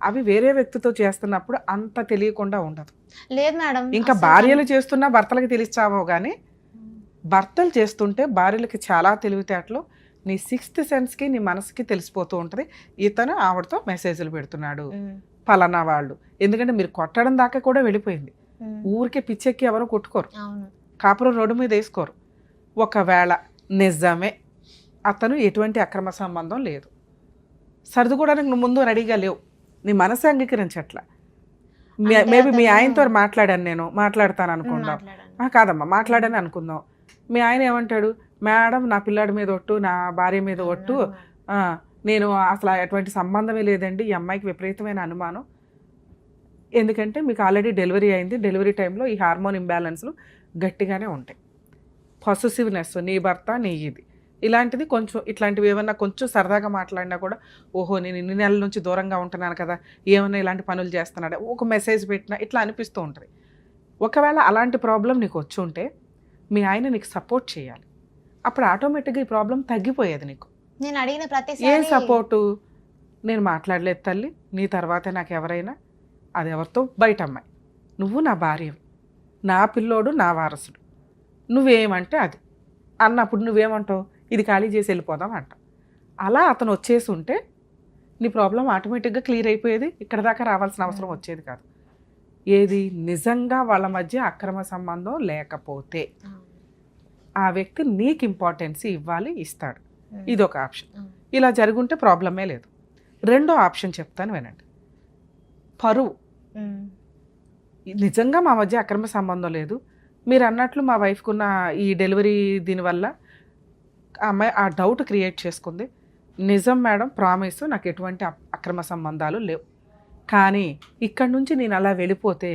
[SPEAKER 2] అవి వేరే వ్యక్తితో చేస్తున్నప్పుడు అంత తెలియకుండా ఉండదు.
[SPEAKER 1] లేదు మేడం,
[SPEAKER 2] ఇంకా భార్యలు చేస్తున్నా భర్తలకి తెలిసావో కానీ భర్తలు చేస్తుంటే భార్యలకి చాలా తెలివితేటలు, నీ 6th సెన్స్కి నీ మనసుకి తెలిసిపోతూ ఉంటుంది. ఇతను ఆవిడతో మెసేజ్లు పెడుతున్నాడు పలానా వాళ్ళు. ఎందుకంటే మీరు కొట్టడం దాకా కూడా వెళ్ళిపోయింది. ఊరికే పిచ్చెక్కి ఎవరు కొట్టుకోరు, కాపురం రోడ్డు మీద వేసుకోరు. ఒకవేళ నిజమే అతను ఎటువంటి అక్రమ సంబంధం లేదు, సర్దుకోవడానికి నువ్వు ముందు రెడీగా లేవు, నీ మనసు అంగీకరించట్లా. మేబీ మీ ఆయనతో మాట్లాడతాను అనుకుందాం, కాదమ్మా మాట్లాడని అనుకుందాం. మీ ఆయన ఏమంటాడు? మేడం నా పిల్లాడి మీద ఒట్టు, నా భార్య మీద ఒట్టు, నేను అసలు ఎటువంటి సంబంధమే లేదండి, ఈ అమ్మాయికి విపరీతమైన అనుమానం. ఎందుకంటే మీకు ఆల్రెడీ డెలివరీ అయింది, డెలివరీ టైంలో ఈ హార్మోన్ ఇంబ్యాలెన్స్లు గట్టిగానే ఉంటాయి. పొసెసివ్నెస్, నీ భర్త నీ ఇది, ఇలాంటిది కొంచెం ఇట్లాంటివి ఏమన్నా కొంచెం సరదాగా మాట్లాడినా కూడా ఓహో నేను ఇన్ని నెలల నుంచి దూరంగా ఉంటున్నాను కదా, ఏమన్నా ఇలాంటి పనులు చేస్తున్నాడా, ఒక మెసేజ్ పెట్టినా ఇట్లా అనిపిస్తూ ఉంటుంది. ఒకవేళ అలాంటి ప్రాబ్లం నీకు వచ్చి ఉంటే మీ ఆయన నీకు సపోర్ట్ చేయాలి, అప్పుడు ఆటోమేటిక్గా ఈ ప్రాబ్లం తగ్గిపోయేది. నీకు
[SPEAKER 1] నేను అడిగిన ప్రతిసారి
[SPEAKER 2] ఏం సపోర్టు? నేను మాట్లాడలేదు తల్లి, నీ తర్వాతే నాకు ఎవరైనా, అది ఎవరితో బయట అమ్మాయి, నువ్వు నా భార్య, నా పిల్లోడు నా వారసుడు, నువ్వేమంటే అది అన్నప్పుడు నువ్వేమంటావు, ఇది ఖాళీ చేసి వెళ్ళిపోదాం అంట. అలా అతను వచ్చేసి ఉంటే నీ ప్రాబ్లం ఆటోమేటిక్గా క్లియర్ అయిపోయేది, ఇక్కడ దాకా రావాల్సిన అవసరం వచ్చేది కాదు. ఏది నిజంగా వాళ్ళ మధ్య అక్రమ సంబంధం లేకపోతే ఆ వ్యక్తి నీకు ఇంపార్టెన్స్ ఇవ్వాలి, ఇస్తాడు. ఇది ఒక ఆప్షన్. ఇలా జరుగుంటే ప్రాబ్లమే లేదు. రెండో ఆప్షన్ చెప్తాను వినండి. పరువు. నిజంగా మా మధ్య అక్రమ సంబంధం లేదు, మీరు అన్నట్లు మా వైఫ్కున్న ఈ డెలివరీ దీనివల్ల ఆ అమ్మాయి ఆ డౌట్ క్రియేట్ చేసుకుంది, నిజం మేడం, ప్రామిస్, నాకు ఎటువంటి అక్రమ సంబంధాలు లేవు, కానీ ఇక్కడి నుంచి నేను అలా వెళ్ళిపోతే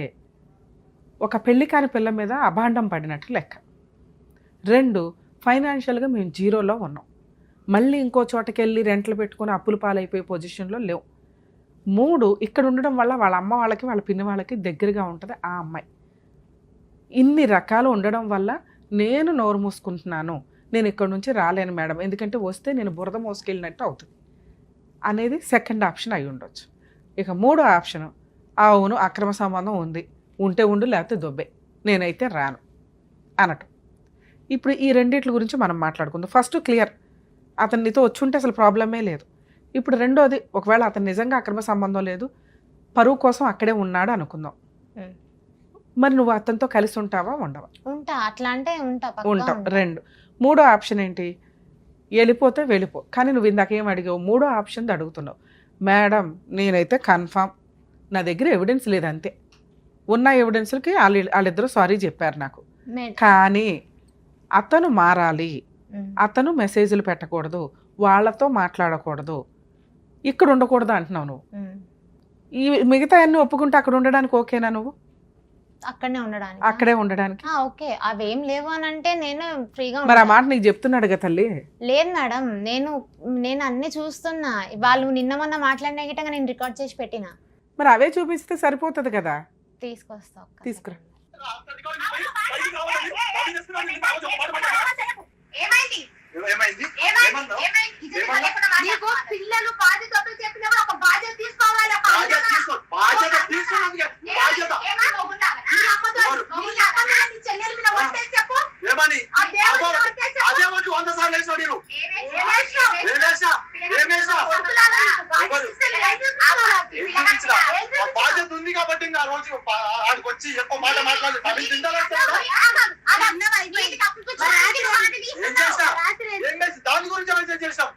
[SPEAKER 2] ఒక పెళ్లి కాని పిల్ల మీద అభాండం పడినట్టు లెక్క. 2, ఫైనాన్షియల్గా మేము జీరోలో ఉన్నాం, మళ్ళీ ఇంకో చోటకి వెళ్ళి రెంట్లు పెట్టుకుని అప్పులు పాలైపోయే పొజిషన్లో లేవు. 3, ఇక్కడ ఉండడం వల్ల వాళ్ళ అమ్మ వాళ్ళకి వాళ్ళ పిన్ని వాళ్ళకి దగ్గరగా ఉంటుంది ఆ అమ్మాయి. ఇన్ని రకాలు ఉండడం వల్ల నేను నోరు మూసుకుంటున్నాను, నేను ఇక్కడ నుంచి రాలేను మేడం, ఎందుకంటే వస్తే నేను బురద మోసుకెళ్ళినట్టు అవుతుంది అనేది సెకండ్ ఆప్షన్ అయి ఉండొచ్చు. ఇక 3వ ఆప్షన్, అవును అక్రమ సంబంధం ఉంది, ఉంటే ఉండు లేకపోతే దొబ్బే, నేనైతే రాను అనటం. ఇప్పుడు ఈ రెండిట్ల గురించి మనం మాట్లాడుకుందాం. ఫస్ట్ క్లియర్, అతను నీతో వచ్చి ఉంటే అసలు ప్రాబ్లమే లేదు. ఇప్పుడు రెండోది, ఒకవేళ అతను నిజంగా అక్రమ సంబంధం లేదు, పరువు కోసం అక్కడే ఉన్నాడు అనుకుందాం, మరి నువ్వు అతనితో కలిసి ఉంటావా ఉండవా?
[SPEAKER 1] ఉంటా, అట్లా అంటే ఉంటావు.
[SPEAKER 2] 2. 3వ ఆప్షన్ ఏంటి, వెళ్ళిపోతే వెళ్ళిపో, కానీ నువ్వు ఇందాక ఏం అడిగావు, 3వ ఆప్షన్ అడుగుతున్నావు, మేడం నేనైతే కన్ఫామ్, నా దగ్గర ఎవిడెన్స్ లేదు అంతే, ఉన్న ఎవిడెన్స్కి వాళ్ళిద్దరూ సారీ చెప్పారు నాకు, కానీ అతను మారాలి, అతను మెసేజ్లు పెట్టకూడదు, వాళ్ళతో మాట్లాడకూడదు, ఇక్కడ ఉండకూడదు అంటున్నావు నువ్వు. ఈ మిగతా అన్ని ఒప్పుకుంటే అక్కడ ఉండడానికి ఓకేనా నువ్వు? అక్కడే ఉండడానికి
[SPEAKER 1] ఓకే. అవేం లేవు అని అంటే నేను ఫ్రీగా.
[SPEAKER 2] మరి ఆ మాట నీకు చెప్తున్నాడు కదా తల్లి.
[SPEAKER 1] లేదు మేడం, నేను అన్ని చూస్తున్నా, వాళ్ళు నిన్న మొన్న మాట్లాడిన గిట్టంగా నేను రికార్డ్ చేసి పెట్టినా.
[SPEAKER 2] మరి అవే చూపిస్తే సరిపోతుంది కదా.
[SPEAKER 1] తీసుకొస్తా,
[SPEAKER 2] తీసుకురా.
[SPEAKER 3] పిల్లలు బాధ్యతలు చెప్పినప్పుడు ఒక బాధ్యత తీసుకోవాలి.
[SPEAKER 4] బాధ్యత ఉంది కాబట్టి ఆ రోజు ఆడికి వచ్చి ఎక్కువ మాట మాట్లాడి దాని గురించి ఏం చేసాం,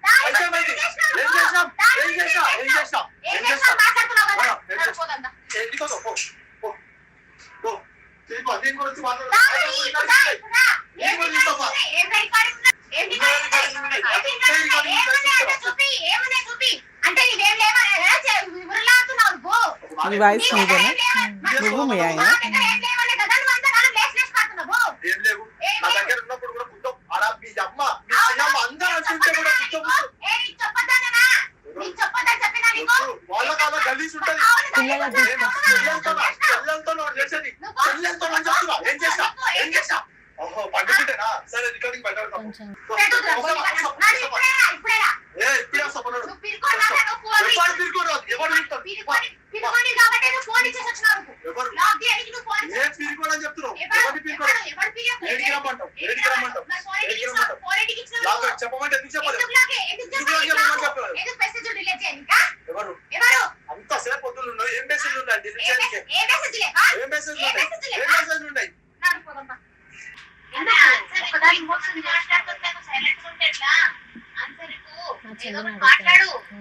[SPEAKER 4] దీని గురించి
[SPEAKER 2] నీ వాయిస్ మీదేనా, నువ్వు మీ ఆయన?
[SPEAKER 4] ఏం లేవు నా దగ్గర ఉన్నప్పుడు కూడా కుట్టం అలా మీ అమ్మ మీ అమ్మ అందరూ అంటుంటే కూడా కుట్టం వాళ్ళకి అలా గలీజ్ ఉంటుంది. పిల్లలతో చేసేది పిల్లలతో చెప్తున్నా, ఏం చేస్తా ఓహో పండుకుంటేనా సరే రికార్డింగ్ పెట్టాడు. చెప్పమంటే ఎందుకు చెప్పలేదు? అంతసేపు పొద్దులు ఉన్నాయి, ఏం మెసేజ్ ఉన్నాయి? ఏం మెసేజ్ ఉన్నాయి?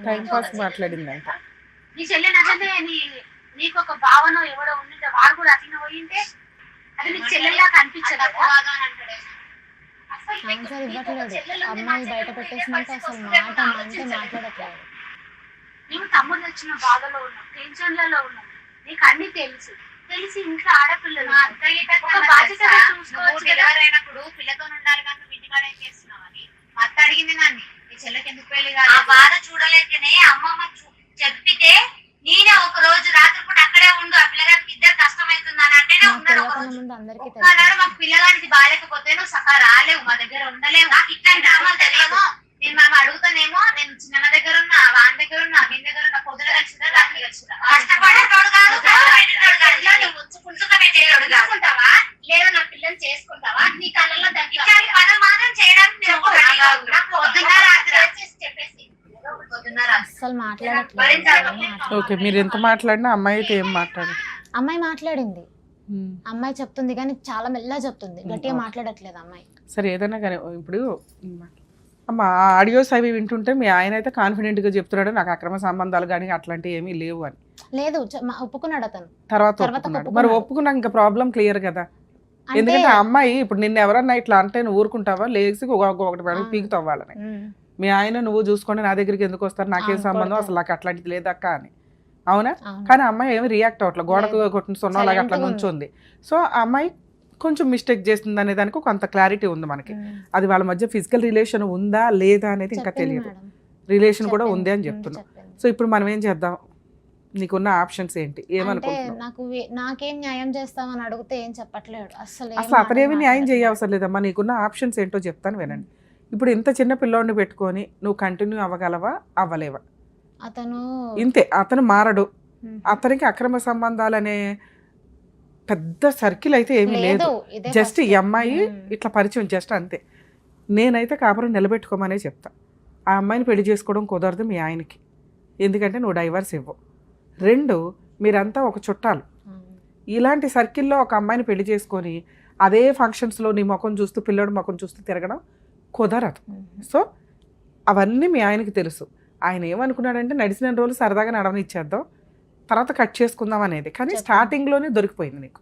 [SPEAKER 2] టైం పాస్ మాట్లాడిందంట.
[SPEAKER 3] నీ చెల్లె నచ్చదే, నీకు ఒక భావన ఎవడో ఉండింటే వాడు కూడా అట్లనే పోయింటే అది నీకు చెల్లెల్లా కనిపించదు.
[SPEAKER 1] ఆన్సర్ ఇవ్వట్లేదు, అమ్మాయి బయట పెట్టేసినాక అసలు మాట అంటే మాట్లాడట్లేదు.
[SPEAKER 3] నువ్వు తమ్ముడు వచ్చిన బాధలో ఉన్నావు, టెన్షన్లలో ఉన్నావు, నీకు అన్ని తెలిసి ఇంట్లో ఆడపిల్లలు బాధ్యతగా చూసుకోవచ్చు.
[SPEAKER 5] ఎవరైనప్పుడు పిల్లతో ఉండాలి కానీ నువ్వు ఇంటికాడ ఏం చేస్తున్నావు అని మా అత్త అడిగింది నన్ను, నీ చెల్లెకి ఎందుకు పెళ్లి కాదు?
[SPEAKER 3] ఆ బాధ చూడలేకనే అమ్మమ్మ చెప్పితే నేనే ఒక రోజు రాత్రి పూట అక్కడే ఉండు, ఆ పిల్లగానికి ఇద్దరు కష్టమవుతుందని అంటేనే ఉన్నాడు. ఒక రోజు మాకు పిల్లగానికి బాగాలేకపోతే నువ్వు సకా రాలేవు, మా దగ్గర ఉండలేవు, నాకు ఇట్లాంటి డ్రామాలు తెలియదు.
[SPEAKER 5] నేను మనం అడుగుతానేమో, నేను చిన్న దగ్గర ఉన్నా, వాని దగ్గర ఉన్నా, వీని దగ్గర ఉన్నా, పొద్దున కలిసిందా రాత్రి కలిసిందా, కష్టపడేటోడు కాదు, చేసుకుంటావా లేదా నా పిల్లలు చేసుకుంటావా, నీ కళ్ళల్లో ఇట్లాంటి పనులు మాత్రం చేయడానికి నేను పొద్దున్న రాత్రి చెప్పేసి పొద్దున్న రాత్రి
[SPEAKER 1] అసలు మాట్లాడట్లేదు.
[SPEAKER 2] ఓకే, మీరు ఎంత మాట్లాడినా అమ్మాయి అయితే ఏం మాట్లాడదు.
[SPEAKER 1] అమ్మాయి మాట్లాడింది, అమ్మాయి చెప్తుంది కానీ చాలా మెల్లగా చెప్తుంది, గట్టిగా మాట్లాడట్లేదు అమ్మాయి.
[SPEAKER 2] సరే ఏదైనా కానీ ఇప్పుడు అమ్మ ఆడియోస్ అవి వింటుంటే మీ ఆయన అయితే కాన్ఫిడెంట్గా చెప్తున్నాడు నాకు అక్రమ సంబంధాలు కానీ అట్లాంటివి ఏమీ లేవు అని.
[SPEAKER 1] లేదు, ఒప్పుకున్నాడు అతను.
[SPEAKER 2] తర్వాత ఒప్పుకున్నాడు. మరి ఒప్పుకున్నాక ఇంకా ప్రాబ్లం క్లియర్ కదా. ఎందుకంటే ఆ అమ్మాయి ఇప్పుడు నిన్ను ఎవరన్నా ఇట్లా అంటే నువ్వు ఊరుకుంటావా, లేచి ఒకటి పీకుతావు వాళ్ళని. మీ ఆయన నువ్వు చూసుకోండి నా దగ్గరికి ఎందుకు వస్తారు, నాకేం సంబంధం, అసలు నాకు అట్లాంటిది లేదక్క అని. అవునా? కానీ అమ్మాయి ఏమి రియాక్ట్ అవ్వట్లేదు, గోడకు కొట్టిన సొన్నలాగా అట్లా నుంచుంది. సో ఆ అమ్మాయి కొంచెం మిస్టేక్ చేస్తుంది అనే దానికి కొంత క్లారిటీ ఉంది మనకి. అది వాళ్ళ మధ్య ఫిజికల్ రిలేషన్ ఉందా లేదా అనేది ఇంకా తెలియదు, రిలేషన్ కూడా ఉంది అని చెప్తున్నాం. సో ఇప్పుడు మనం ఏం చేద్దాం, నీకున్న ఆప్షన్స్ ఏంటి, ఏమనుకుంటున్నావు?
[SPEAKER 1] నాకేం న్యాయం చేస్తామని అడిగితే ఏం చెప్పట్లేడు అసలు.
[SPEAKER 2] అతనేమి న్యాయం చేయవసరం లేదమ్మా, నీకున్న ఆప్షన్స్ ఏంటో చెప్తాను వినండి. ఇప్పుడు ఇంత చిన్న పిల్లోడిని పెట్టుకొని నువ్వు కంటిన్యూ అవ్వగలవా, అవ్వలేవా?
[SPEAKER 1] అతను
[SPEAKER 2] ఇంతే, అతను మారడు. అతనికి అక్రమ సంబంధాలు అనే పెద్ద సర్కిల్ అయితే ఏమీ లేదు. జస్ట్ ఈ అమ్మాయి ఇట్లా పరిచయం, జస్ట్ అంతే. నేనైతే కాపురం నిలబెట్టుకోమనే చెప్తా. ఆ అమ్మాయిని పెళ్లి చేసుకోవడం కుదరదు మీ ఆయనకి, ఎందుకంటే నువ్వు డైవర్స్ ఇవ్వవు. 2, మీరంతా ఒక చుట్టాలు. ఇలాంటి సర్కిల్లో ఒక అమ్మాయిని పెళ్లి చేసుకొని అదే ఫంక్షన్స్లో నీ ముఖం చూస్తూ పిల్లోడి ముఖం చూస్తూ తిరగడం కుదరదు. సో అవన్నీ మీ ఆయనకి తెలుసు. ఆయన ఏమనుకున్నాడంటే నడిచిన రోజులు సరదాగా నడవనిచ్చేద్దాం, తర్వాత కట్ చేసుకుందాం అనేది. కానీ స్టార్టింగ్లోనే దొరికిపోయింది నీకు.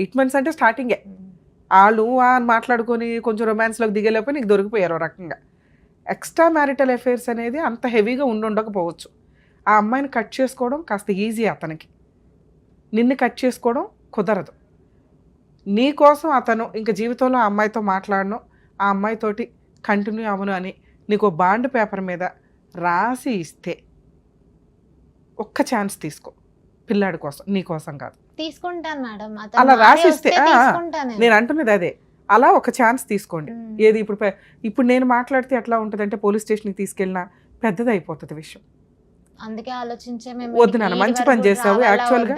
[SPEAKER 2] 8 months అంటే స్టార్టింగే. వాళ్ళు మాట్లాడుకొని కొంచెం రొమాన్స్లోకి దిగలేకపోయి నీకు దొరికిపోయారు రకంగా. ఎక్స్ట్రా మ్యారిటల్ అఫైర్స్ అనేది అంత హెవీగా ఉండకపోవచ్చు. ఆ అమ్మాయిని కట్ చేసుకోవడం కాస్త ఈజీ అతనికి, నిన్ను కట్ చేసుకోవడం కుదరదు. నీ కోసం అతను ఇంక జీవితంలో ఆ అమ్మాయితో మాట్లాడను, ఆ అమ్మాయితోటి కంటిన్యూ అవ్వను అని నీకు బాండ్ పేపర్ మీద రాసి ఇస్తే ఒక్క ఛాన్స్ తీసుకో, పిల్లాడి కోసం, నీ కోసం కాదు.
[SPEAKER 1] తీసుకుంటాను మేడం,
[SPEAKER 2] అలా రాసి ఇస్తే నేను అంటున్నది అదే. అలా ఒక ఛాన్స్ తీసుకోండి. ఏది ఇప్పుడు నేను మాట్లాడితే ఎట్లా ఉంటుంది అంటే పోలీస్ స్టేషన్కి తీసుకెళ్ళినా పెద్దది అయిపోతుంది విషయం.
[SPEAKER 1] అందుకే ఆలోచించే
[SPEAKER 2] వద్దు నాన్న, మంచి పని చేస్తావు, యాక్చువల్గా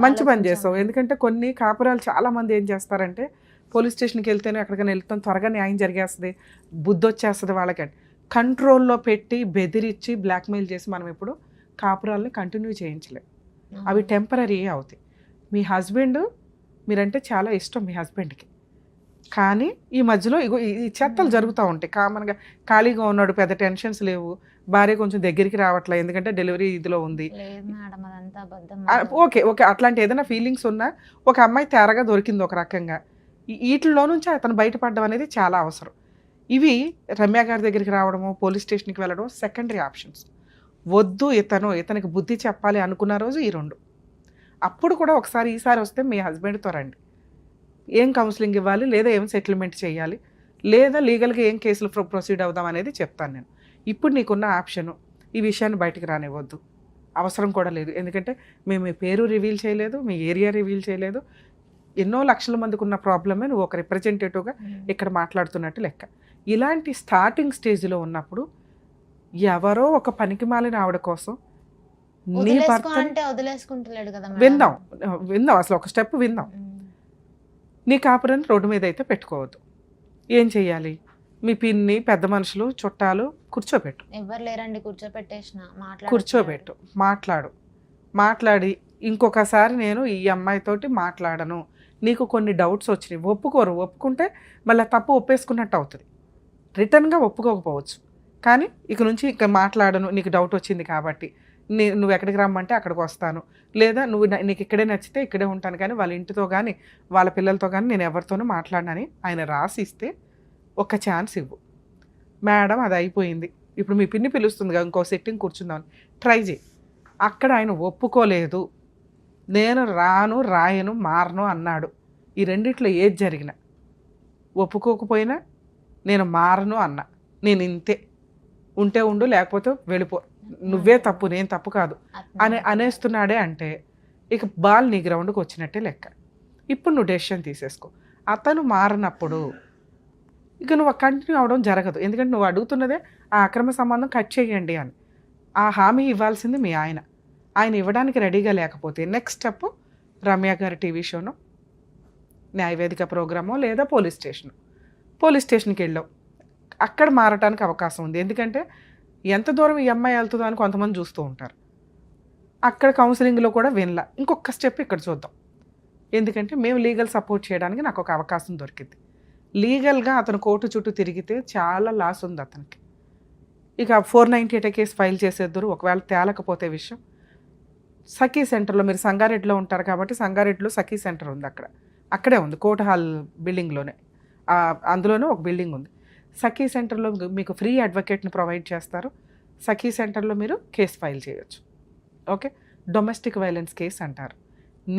[SPEAKER 2] మంచి పని చేస్తావు. ఎందుకంటే కొన్ని కాపురాలు చాలా మంది ఏం చేస్తారంటే పోలీస్ స్టేషన్కి వెళ్తేనే ఎక్కడికైనా వెళ్తాం, త్వరగా న్యాయం జరిగేస్తుంది, బుద్ధి వచ్చేస్తుంది వాళ్ళకి. కంట్రోల్లో పెట్టి బెదిరించి బ్లాక్మెయిల్ చేసి మనం ఇప్పుడు కాపురాలని కంటిన్యూ చేయించలేం, అవి టెంపరీ అవుతాయి. మీ హస్బెండ్, మీరంటే చాలా ఇష్టం మీ హస్బెండ్కి, కానీ ఈ మధ్యలో ఇగో ఈ చెత్తలు జరుగుతూ ఉంటాయి. కామన్గా ఖాళీగా ఉన్నాడు, పెద్ద టెన్షన్స్ లేవు, భార్య కొంచెం దగ్గరికి రావట్లేదు ఎందుకంటే డెలివరీ ఇదిలో ఉంది. ఓకే ఓకే, అట్లాంటి ఏదైనా ఫీలింగ్స్ ఉన్నా ఒక అమ్మాయి తేరగా దొరికింది ఒక రకంగా, వీటిలో నుంచి అతను బయటపడడం అనేది చాలా అవసరం. ఇవి రమ్య గారి దగ్గరికి రావడము, పోలీస్ స్టేషన్కి వెళ్ళడం సెకండరీ ఆప్షన్స్. వద్దు, ఇతనికి బుద్ధి చెప్పాలి అనుకున్న రోజు ఈ 2. అప్పుడు కూడా ఒకసారి ఈసారి వస్తే మీ హస్బెండ్తో రండి, ఏం కౌన్సిలింగ్ ఇవ్వాలి, లేదా ఏం సెటిల్మెంట్ చేయాలి, లేదా లీగల్గా ఏం కేసులు ప్రొసీడ్ అవుదాం అనేది చెప్తాను నేను. ఇప్పుడు నీకున్న ఆప్షను ఈ విషయాన్ని బయటికి రానివ్వద్దు, అవసరం కూడా లేదు. ఎందుకంటే మేము మీ పేరు రివీల్ చేయలేదు, మీ ఏరియా రివీల్ చేయలేదు, ఎన్నో లక్షల మందికి ఉన్న ప్రాబ్లమే నువ్వు ఒక రిప్రజెంటేటివ్గా ఇక్కడ మాట్లాడుతున్నట్టు లెక్క. ఇలాంటి స్టార్టింగ్ స్టేజ్లో ఉన్నప్పుడు ఎవరో ఒక పనికిమాలిన ఆవిడ కోసం నీ భర్త విందాం అసలు ఒక స్టెప్ విందాం. నీ కాపురాన్ని రోడ్డు మీద అయితే పెట్టుకోవద్దు. ఏం చెయ్యాలి, మీ పిన్ని, పెద్ద మనుషులు, చుట్టాలు కూర్చోబెట్టు,
[SPEAKER 1] ఎవరు లేరండి,
[SPEAKER 2] కూర్చోబెట్టు, మాట్లాడి ఇంకొకసారి నేను ఈ అమ్మాయితోటి మాట్లాడను, నీకు కొన్ని డౌట్స్ వచ్చినాయి, ఒప్పుకోరు, ఒప్పుకుంటే మళ్ళీ తప్పు ఒప్పేసుకున్నట్టు అవుతుంది. రిటర్న్గా ఒప్పుకోకపోవచ్చు, కానీ ఇక నుంచి ఇక మాట్లాడను, నీకు డౌట్ వచ్చింది కాబట్టి నువ్వు ఎక్కడికి రమ్మంటే అక్కడికి వస్తాను, లేదా నీకు ఇక్కడే నచ్చితే ఇక్కడే ఉంటాను, కానీ వాళ్ళ ఇంటితో కానీ వాళ్ళ పిల్లలతో కానీ నేను ఎవరితోనూ మాట్లాడనని ఆయన రాసి ఇస్తే ఒక ఛాన్స్ ఇవ్వు. మేడం అది అయిపోయింది, ఇప్పుడు మీ పిన్ని పిలుస్తుంది కదా ఇంకో సెట్టింగ్ కూర్చుందామని ట్రై చేయి. అక్కడ ఆయన ఒప్పుకోలేదు, నేను రాను, రాయను, మారను అన్నాడు. ఈ రెండిట్లో ఏది జరిగినా, ఒప్పుకోకపోయినా నేను మారను అన్నా, నేను ఇంతే, ఉంటే ఉండు లేకపోతే వెళ్ళిపో, నువ్వే తప్పు నేను తప్పు కాదు అనేస్తున్నాడే అంటే ఇక బాల్ నీ గ్రౌండ్కి వచ్చినట్టే లెక్క. ఇప్పుడు నువ్వు డెసిషన్ తీసేసుకో. అతను మారినప్పుడు ఇక నువ్వు కంటిన్యూ అవడం జరగదు. ఎందుకంటే నువ్వు అడుగుతున్నదే ఆ అక్రమ సంబంధం కట్ చేయండి అని. ఆ హామీ ఇవ్వాల్సింది మీ ఆయన. ఆయన ఇవ్వడానికి రెడీగా లేకపోతే నెక్స్ట్ స్టెప్ రమ్య గారి టీవీ షోనో, న్యాయవేదిక ప్రోగ్రామో లేదా పోలీస్ స్టేషన్కి వెళ్ళావు. అక్కడ మారటానికి అవకాశం ఉంది. ఎందుకంటే ఎంత దూరం ఈ అమ్మాయి వెళ్తుందో అని కొంతమంది చూస్తూ ఉంటారు. అక్కడ కౌన్సిలింగ్లో కూడా వినలా. ఇంకొక స్టెప్ ఇక్కడ చూద్దాం. ఎందుకంటే మేము లీగల్ సపోర్ట్ చేయడానికి నాకు ఒక అవకాశం దొరికింది. లీగల్గా అతను కోర్టు చుట్టూ తిరిగితే చాలా లాస్ ఉంది అతనికి. ఇక 498 కేసు ఫైల్ చేసేద్దరు. ఒకవేళ తేలకపోతే విషయం సఖీ సెంటర్లో, మీరు సంగారెడ్డిలో ఉంటారు కాబట్టి సంగారెడ్డిలో సఖీ సెంటర్ ఉంది. అక్కడే ఉంది, కోర్టు హాల్ బిల్డింగ్లోనే, అందులోనే ఒక బిల్డింగ్ ఉంది. సఖీ సెంటర్లో మీకు ఫ్రీ అడ్వకేట్ని ప్రొవైడ్ చేస్తారు. సఖీ సెంటర్లో మీరు కేసు ఫైల్ చేయొచ్చు. ఓకే, డొమెస్టిక్ వైలెన్స్ కేసు అంటారు.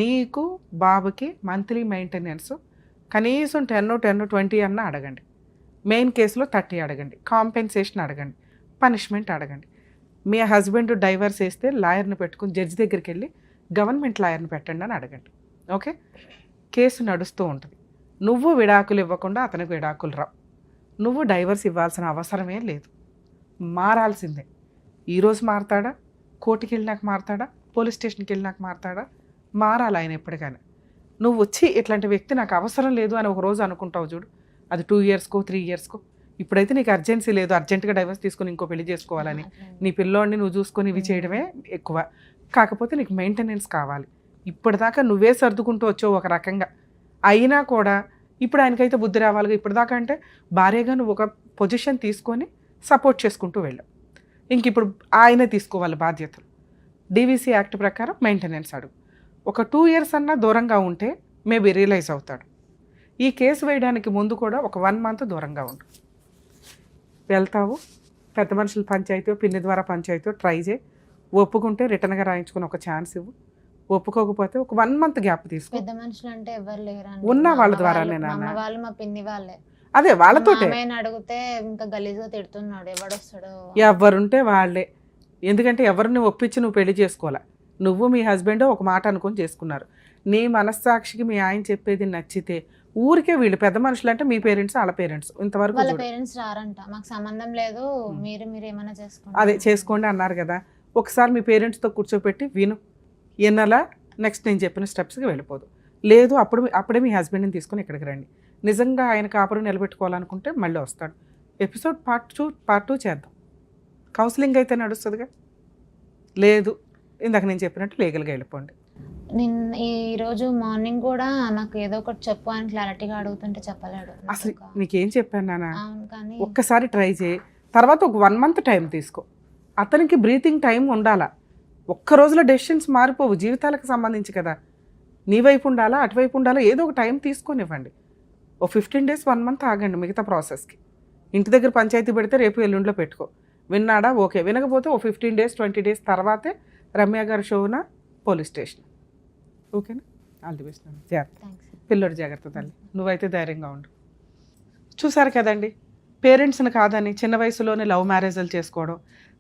[SPEAKER 2] నీకు బాబుకి మంత్లీ మెయింటెనెన్స్ కనీసం 10-20 అన్న అడగండి. మెయిన్ కేసులో 30 అడగండి. కాంపెన్సేషన్ అడగండి. పనిష్మెంట్ అడగండి. మీ హస్బెండ్ డైవర్స్ వేస్తే లాయర్ని పెట్టుకుని జడ్జి దగ్గరికి వెళ్ళి గవర్నమెంట్ లాయర్ని పెట్టండి అని అడగండి. ఓకే, కేసు నడుస్తూ ఉంటుంది. నువ్వు విడాకులు ఇవ్వకుండా అతనికి విడాకులు రావు. నువ్వు డైవర్స్ ఇవ్వాల్సిన అవసరమే లేదు. మారాల్సిందే. ఈరోజు మారతాడా, కోర్టుకి వెళ్ళినాక మారతాడా, పోలీస్ స్టేషన్కి వెళ్ళినాక మారతాడా? మారాలి ఆయన ఎప్పటికైనా. నువ్వు వచ్చి ఇట్లాంటి వ్యక్తి నాకు అవసరం లేదు అని ఒక రోజు అనుకుంటావు చూడు, అది 2 ఇయర్స్కో 3 ఇయర్స్కో. ఇప్పుడైతే నీకు అర్జెన్సీ లేదు, అర్జెంటుగా డైవర్స్ తీసుకొని ఇంకో పెళ్లి చేసుకోవాలని, నీ పిల్లోడిని నువ్వు చూసుకొని ఇవి చేయడమే ఎక్కువ. కాకపోతే నీకు మెయింటెనెన్స్ కావాలి. ఇప్పటిదాకా నువ్వే సర్దుకుంటూ వచ్చావు ఒక రకంగా. అయినా కూడా ఇప్పుడు ఆయనకైతే బుద్ధి రావాలిగా. ఇప్పటిదాకా అంటే భార్యగా నువ్వు ఒక పొజిషన్ తీసుకొని సపోర్ట్ చేసుకుంటూ వెళ్ళావు. ఇంక ఇప్పుడు ఆయనే తీసుకోవాలి బాధ్యతలు. డీవీసీ యాక్ట్ ప్రకారం మెయింటెనెన్స్ అడుగు. ఒక 2 ఇయర్స్ అన్నా దూరంగా ఉంటే మేబీ రియలైజ్ అవుతాడు. ఈ కేసు వేయడానికి ముందు కూడా ఒక 1 మంత్ దూరంగా ఉండు. వెళ్తావు, పెద్ద మనుషుల పంచాయతీ, పిన్ని ద్వారా పంచాయతీ ట్రై చేయి. ఒప్పుకుంటే రిటర్న్గా రాయించుకుని ఒక ఛాన్స్ ఇవ్వు. ఒప్పుకోకపోతే ఒక 1 మంత్ గ్యాప్ తీసుకో.
[SPEAKER 1] పెద్ద మనుషులు అంటే ఎవరు లేరు,
[SPEAKER 2] ఉన్న వాళ్ళ ద్వారా
[SPEAKER 1] వాళ్ళు మా పిన్ని వాళ్ళే.
[SPEAKER 2] అదే వాళ్ళతోటే
[SPEAKER 1] అడిగితే ఇంకా గలీజ్గా తిడుతున్నాడు, ఎవడొస్తాడో.
[SPEAKER 2] ఎవరుంటే వాళ్ళే. ఎందుకంటే ఎవరిని ఒప్పించి నువ్వు పెళ్లి చేసుకోవాలా. నువ్వు మీ హస్బెండ్ ఒక మాట అనుకొని చేసుకున్నారు. నీ మనస్సాక్షికి మీ ఆయన చెప్పేది నచ్చితే ఊరికే వీళ్ళు పెద్ద మనుషులు అంటే మీ పేరెంట్స్, వాళ్ళ పేరెంట్స్ ఇంతవరకు
[SPEAKER 1] వాళ్ళ పేరెంట్స్ రారంట, మాకు సంబంధం లేదు, మీరు ఏమైనా చేసుకోండి.
[SPEAKER 2] అదే చేసుకోండి అన్నారు కదా. ఒకసారి మీ పేరెంట్స్తో కూర్చోపెట్టి విను, ఎన్నలా నెక్స్ట్ నేను చెప్పిన స్టెప్స్కి వెళ్ళిపోదు. లేదు అప్పుడే మీ హస్బెండ్ని తీసుకొని ఇక్కడికి రండి. నిజంగా ఆయన కాపురం నిలబెట్టుకోవాలనుకుంటే మళ్ళీ వస్తాడు. ఎపిసోడ్ పార్ట్ 2 చేద్దాం. కౌన్సిలింగ్ అయితే నడుస్తుందిగా. లేదు ఇందాక నేను చెప్పినట్టు లీగల్గా వెళ్ళిపోండి.
[SPEAKER 1] నేను ఈరోజు మార్నింగ్ కూడా నాకు ఏదో ఒకటి చెప్పు అని క్లారిటీగా అడుగుతుంటే చెప్పలేడు.
[SPEAKER 2] అసలు నీకేం చెప్పాను నాన్న,
[SPEAKER 1] కానీ
[SPEAKER 2] ఒక్కసారి ట్రై చేయి. తర్వాత ఒక 1 మంత్ టైం తీసుకో. అతనికి బ్రీతింగ్ టైం ఉండాలా. ఒక్క రోజులో డెసిషన్స్ మారిపోవు, జీవితాలకు సంబంధించి కదా. నీ వైపు ఉండాలా, అటువైపు ఉండాలా, ఏదో ఒక టైం తీసుకొనివ్వండి. ఓ 15 days 1 month ఆగండి మిగతా ప్రాసెస్కి. ఇంటి దగ్గర పంచాయతీ పెడితే రేపు ఎల్లుండిలో పెట్టుకో. విన్నాడా ఓకే, వినకపోతే ఓ 15 days 20 days తర్వాతే రమ్య గారి షోన పోలీస్ స్టేషన్. ఓకేనా? All the best. జాగ్రత్త, పిల్లడు జాగ్రత్త తల్లి. నువ్వైతే ధైర్యంగా ఉండు. చూసారు కదండి, పేరెంట్స్ని కాదని చిన్న వయసులోనే లవ్ మ్యారేజ్లు చేసుకోవడం,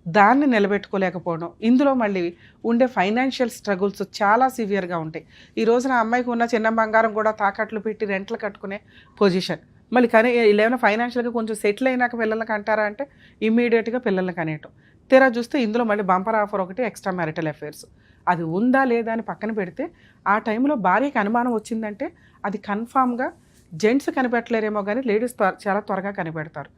[SPEAKER 2] దాన్ని నిలబెట్టుకోలేకపోవడం, ఇందులో మళ్ళీ ఉండే ఫైనాన్షియల్ స్ట్రగుల్స్ చాలా సివియర్గా ఉంటాయి. ఈ రోజున అమ్మాయికి ఉన్న చిన్న బంగారం కూడా తాకట్లు పెట్టి రెంట్లు కట్టుకునే పొజిషన్. మళ్ళీ కానీ ఏమైనా ఫైనాన్షియల్గా కొంచెం సెటిల్ అయినాక పిల్లలకి అంటారా అంటే ఇమ్మీడియట్గా పిల్లల్ని కనేయటం. తీరా చూస్తే ఇందులో మళ్ళీ బంపర్ ఆఫర్ ఒకటి, ఎక్స్ట్రా మ్యారిటల్ అఫైర్స్. అది ఉందా లేదా అని పక్కన పెడితే ఆ టైంలో భార్యకి అనుమానం వచ్చిందంటే అది కన్ఫామ్గా జెంట్స్ కనిపెట్టలేరేమో కానీ లేడీస్ చాలా త్వరగా కనిపెడతారు.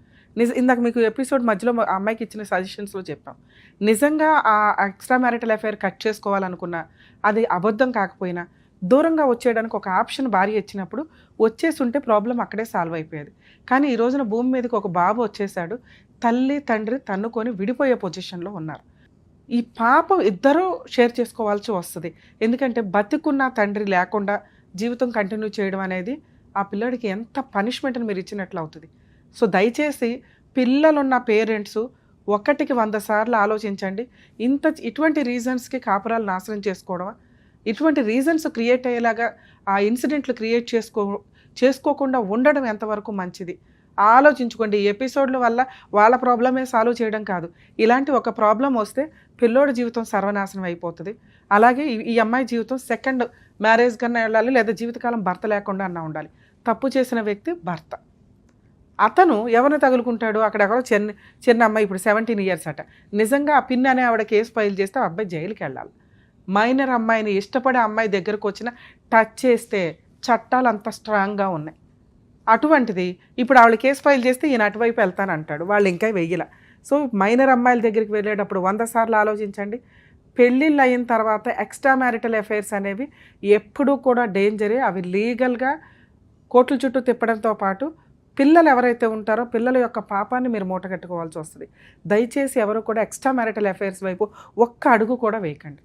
[SPEAKER 2] ఇందాక మీకు ఎపిసోడ్ మధ్యలో అమ్మాయికి ఇచ్చిన సజెషన్స్లో చెప్పాం. నిజంగా ఆ ఎక్స్ట్రా మ్యారిటల్ అఫైర్ కట్ చేసుకోవాలనుకున్నా, అది అబద్ధం కాకపోయినా దూరంగా వచ్చేయడానికి ఒక ఆప్షన్ భార్య ఇచ్చినప్పుడు వచ్చేసి ఉంటే ప్రాబ్లం అక్కడే సాల్వ్ అయిపోయేది. కానీ ఈ రోజున భూమి మీదకి ఒక బాబు వచ్చేసాడు, తల్లి తండ్రి తన్నుకొని విడిపోయే పొజిషన్లో ఉన్నారు. ఈ పాపం ఇద్దరూ షేర్ చేసుకోవాల్సి వస్తుంది. ఎందుకంటే బతికున్న తండ్రి లేకుండా జీవితం కంటిన్యూ చేయడం అనేది ఆ పిల్లడికి ఎంత పనిష్మెంట్ని మీరు ఇచ్చినట్లు అవుతుంది. సో దయచేసి పిల్లలున్న పేరెంట్స్ 1కి 100 సార్లు ఆలోచించండి. ఇటువంటి రీజన్స్కి కాపురాలు నాశనం చేసుకోవడమా, ఇటువంటి రీజన్స్ క్రియేట్ అయ్యేలాగా ఆ ఇన్సిడెంట్లు క్రియేట్ చేసుకోకుండా ఉండడం ఎంతవరకు మంచిది ఆలోచించుకోండి. ఈ ఎపిసోడ్ల వల్ల వాళ్ళ ప్రాబ్లమే సాల్వ్ చేయడం కాదు, ఇలాంటి ఒక ప్రాబ్లం వస్తే పిల్లోడి జీవితం సర్వనాశనం అయిపోతుంది. అలాగే ఈ అమ్మాయి జీవితం సెకండ్ మ్యారేజ్ కన్నా వెళ్ళాలి, లేదా జీవితకాలం భర్త లేకుండా అన్నా ఉండాలి. తప్పు చేసిన వ్యక్తి భర్త. అతను ఎవరిని తగులుకుంటాడు, అక్కడెక్కడో చిన్న అమ్మాయి ఇప్పుడు 17 years అట, నిజంగా ఆ పిన్ అనే ఆవిడ కేసు ఫైల్ చేస్తే ఆ అబ్బాయి జైలుకి వెళ్ళాలి. మైనర్ అమ్మాయిని ఇష్టపడే అమ్మాయి దగ్గరకు వచ్చిన టచ్ చేస్తే చట్టాలు అంత స్ట్రాంగ్గా ఉన్నాయి. అటువంటిది ఇప్పుడు ఆవిడ కేసు ఫైల్ చేస్తే ఈయన అటువైపు వెళ్తానంటాడు, వాళ్ళు ఇంకా వెయ్యల. సో మైనర్ అమ్మాయిల దగ్గరికి వెళ్ళేటప్పుడు 100 సార్లు ఆలోచించండి. పెళ్ళిళ్ళు అయిన తర్వాత ఎక్స్ట్రా మ్యారిటల్ అఫైర్స్ అనేవి ఎప్పుడూ కూడా డేంజరే. అవి లీగల్గా కోర్టుల చుట్టూ తిప్పడంతో పాటు పిల్లలు ఎవరైతే ఉంటారో పిల్లల యొక్క పాపాన్ని మీరు మూటగట్టుకోవాల్సి వస్తుంది. దయచేసి ఎవరు కూడా ఎక్స్ట్రా మ్యారిటల్ అఫైర్స్ వైపు ఒక్క అడుగు కూడా వేయకండి.